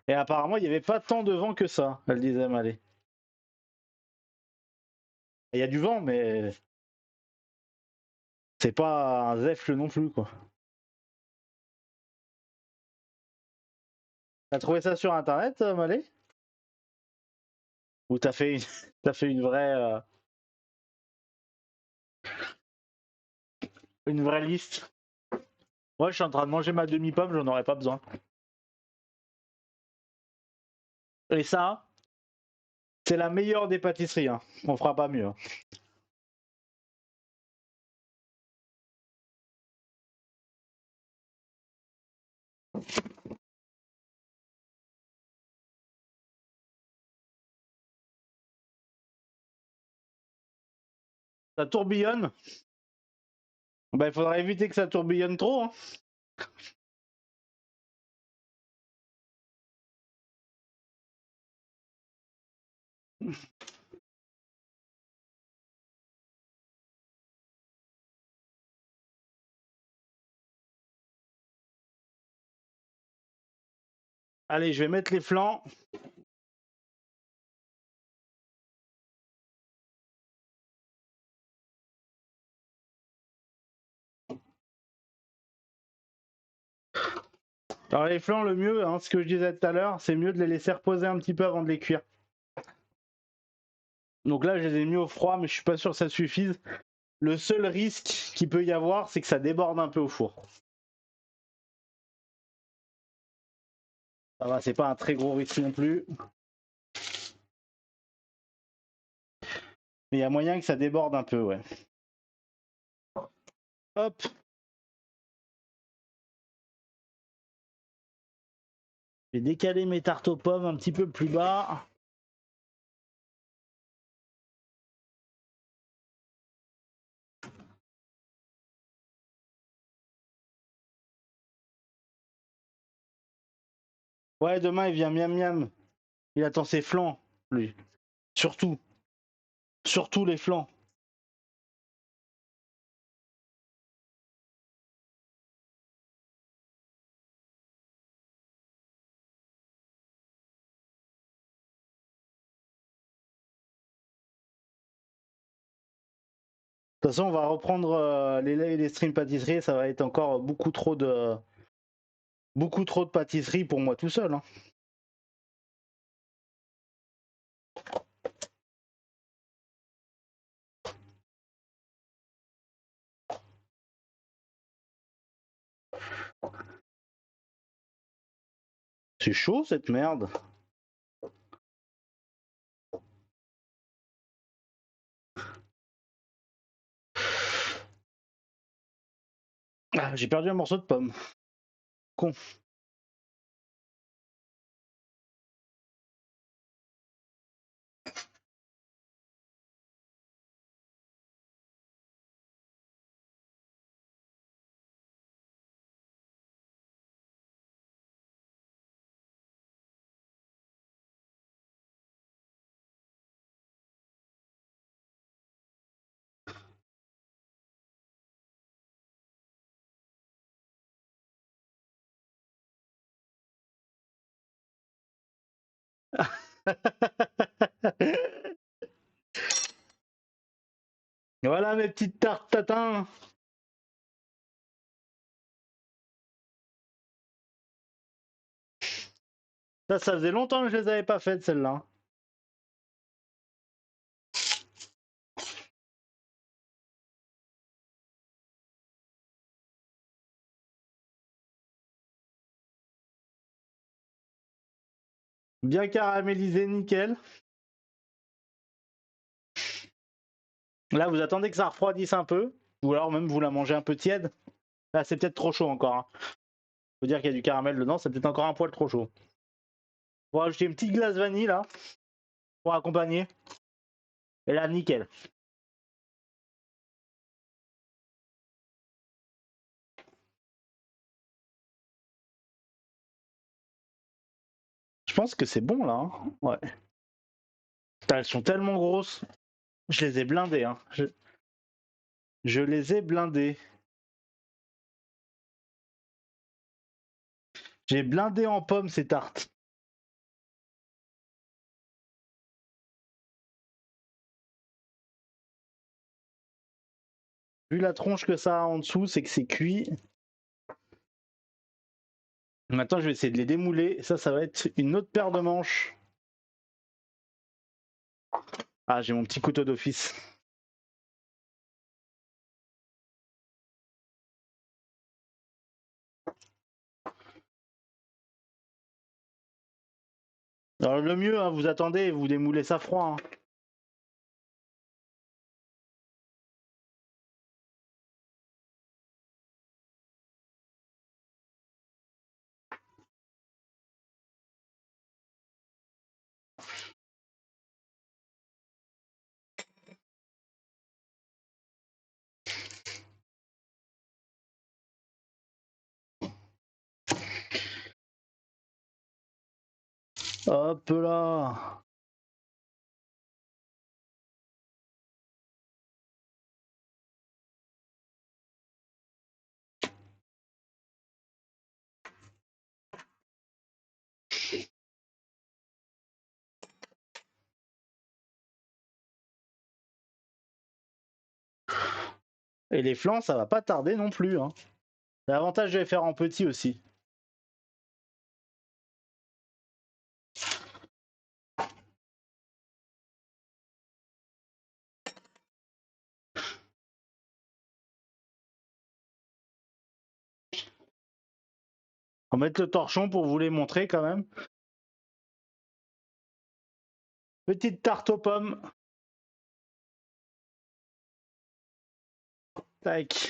Et apparemment, il n'y avait pas tant de vent que ça, elle disait Malé. Il y a du vent, mais c'est pas un zèfle non plus, quoi. T'as trouvé ça sur internet, Malé? Ou t'as fait une vraie liste? Moi, je suis en train de manger ma demi-pomme, j'en aurais pas besoin. Et ça, c'est la meilleure des pâtisseries, hein. On fera pas mieux, hein. Ça tourbillonne. Bah, il faudra éviter que ça tourbillonne trop, hein. Allez, je vais mettre les flancs. Alors les flancs, le mieux, hein, ce que je disais tout à l'heure, c'est mieux de les laisser reposer un petit peu avant de les cuire. Donc là, je les ai mis au froid, mais je suis pas sûr que ça suffise. Le seul risque qu'il peut y avoir, c'est que ça déborde un peu au four. Ça va, c'est pas un très gros risque non plus. Mais il y a moyen que ça déborde un peu, ouais. Hop. Je vais décaler mes tartes aux pommes un petit peu plus bas. Ouais, demain, il vient miam miam. Il attend ses flancs, lui. Surtout. Surtout les flancs. De toute façon, on va reprendre les laits et les streams pâtisserie. Ça va être encore beaucoup trop de pâtisserie pour moi tout seul, hein. C'est chaud cette merde. Ah, j'ai perdu un morceau de pomme. Con. Voilà mes petites tartes tatin. Ça faisait longtemps que je les avais pas faites celles-là. Bien caramélisé, nickel. Là, vous attendez que ça refroidisse un peu. Ou alors même vous la mangez un peu tiède. Là, c'est peut-être trop chaud encore, hein. Faut dire qu'il y a du caramel dedans, c'est peut-être encore un poil trop chaud. On va rajouter une petite glace vanille là. Pour accompagner. Et là, nickel. Je pense que c'est bon là, hein. Ouais. Putain, elles sont tellement grosses. Je les ai blindées, hein. Je les ai blindées. J'ai blindé en pommes ces tartes. Vu la tronche que ça a en dessous, c'est que c'est cuit. Maintenant, je vais essayer de les démouler. Ça va être une autre paire de manches. Ah, j'ai mon petit couteau d'office. Alors le mieux, hein, vous attendez et vous démoulez ça froid. Hein. Hop là. Et les flancs, ça va pas tarder non plus. Hein. L'avantage de les faire en petit aussi. On va mettre le torchon pour vous les montrer quand même. Petite tarte aux pommes. Tac.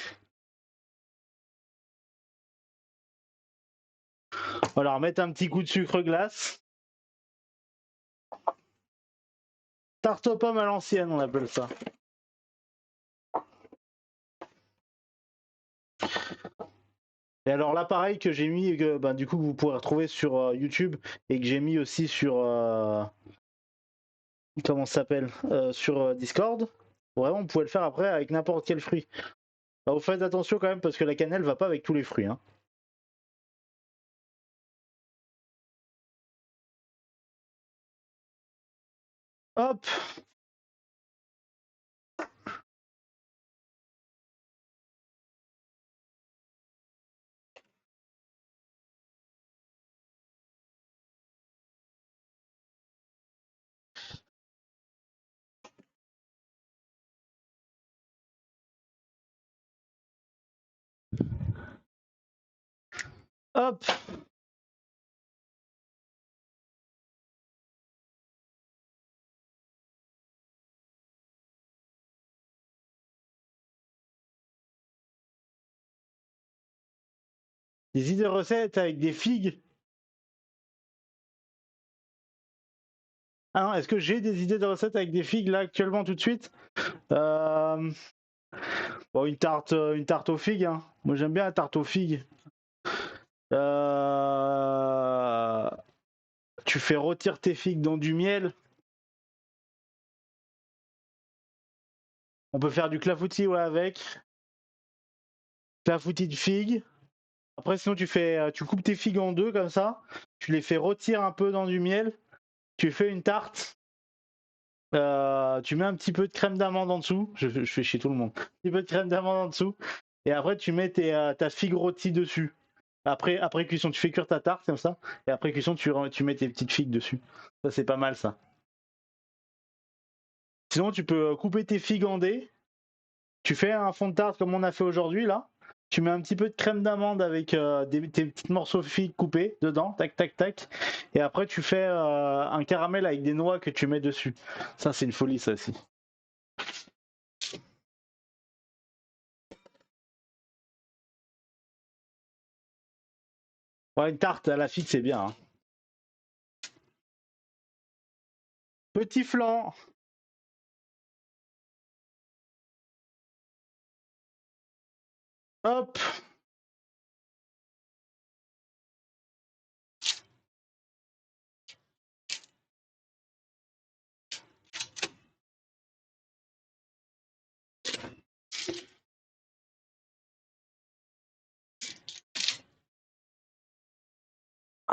On va leur mettre un petit coup de sucre glace. Tarte aux pommes à l'ancienne, on appelle ça. Et alors l'appareil que j'ai mis, que bah, du coup que vous pourrez retrouver sur YouTube et que j'ai mis aussi sur comment ça s'appelle sur Discord. Vraiment, vous pouvez le faire après avec n'importe quel fruit. Bah, vous faites attention quand même parce que la cannelle va pas avec tous les fruits. Hein. Hop, hop. Des idées de recettes avec des figues. Ah non, est-ce que j'ai des idées de recettes avec des figues là actuellement tout de suite euh... Bon, une tarte aux figues. Hein. Moi j'aime bien la tarte aux figues. Euh... Tu fais rôtir tes figues dans du miel. On peut faire du clafoutis ouais, avec. Clafoutis de figues. Après, sinon, tu coupes tes figues en deux comme ça. Tu les fais rôtir un peu dans du miel. Tu fais une tarte. Tu mets un petit peu de crème d'amande en dessous. Je fais chier tout le monde. Un petit peu de crème d'amande en dessous. Et après, tu mets ta figue rôtie dessus. Après cuisson, tu fais cuire ta tarte comme ça. Et après cuisson, tu mets tes petites figues dessus. Ça, c'est pas mal ça. Sinon, tu peux couper tes figues en dés. Tu fais un fond de tarte comme on a fait aujourd'hui là. Tu mets un petit peu de crème d'amande avec tes petits morceaux de figues coupés dedans, tac tac tac. Et après tu fais un caramel avec des noix que tu mets dessus. Ça c'est une folie ça aussi. Ouais, une tarte à la figue c'est bien. Hein. Petit flan. Hop.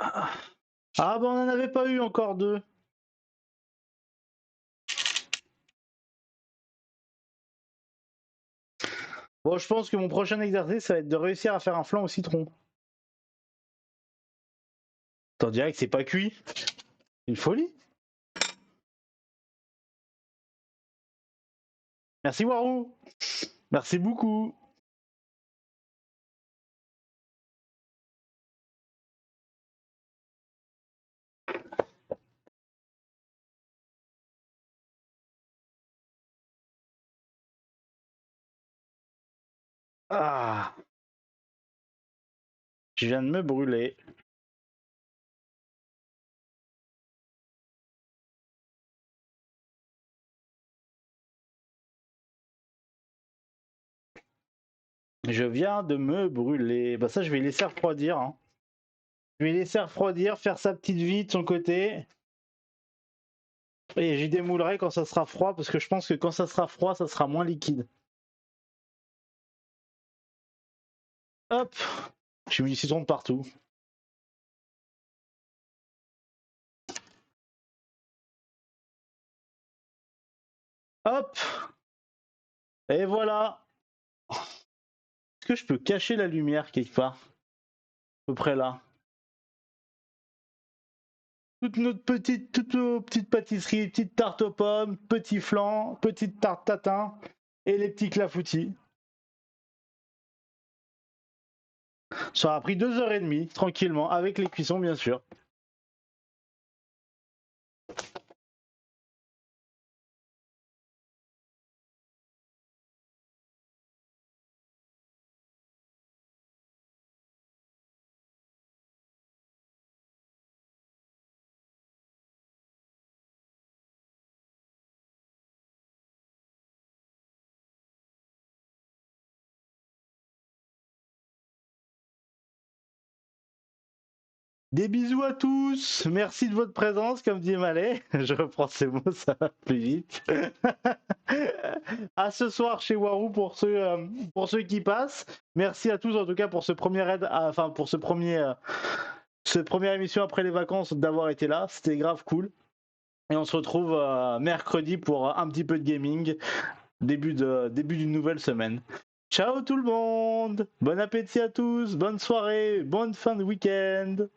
Ah bah on n'en avait pas eu encore 2. Bon, je pense que mon prochain exercice, ça va être de réussir à faire un flan au citron. T'en dirais que c'est pas cuit? Une folie. Merci Warou. Merci beaucoup. Ah, je viens de me brûler. Je viens de me brûler. Bah ça, je vais laisser refroidir. Hein. Je vais laisser refroidir, faire sa petite vie de son côté. Et j'y démoulerai quand ça sera froid, parce que je pense que quand ça sera froid, ça sera moins liquide. Hop, j'ai mis du citron de partout. Hop, et voilà. Est-ce que je peux cacher la lumière quelque part? À peu près là. Toutes nos petites pâtisseries, petites tartes aux pommes, petits flancs, petites tartes tatin et les petits clafoutis. Ça aura pris 2h30, tranquillement, avec les cuissons bien sûr. Des bisous à tous, merci de votre présence, comme dit Malais. Je reprends ces mots, ça va plus vite. À ce soir chez Warou pour ceux qui passent. Merci à tous en tout cas pour ce premier aide, enfin pour cette première émission après les vacances d'avoir été là. C'était grave cool. Et on se retrouve mercredi pour un petit peu de gaming, début d'une nouvelle semaine. Ciao tout le monde, bon appétit à tous, bonne soirée, bonne fin de week-end.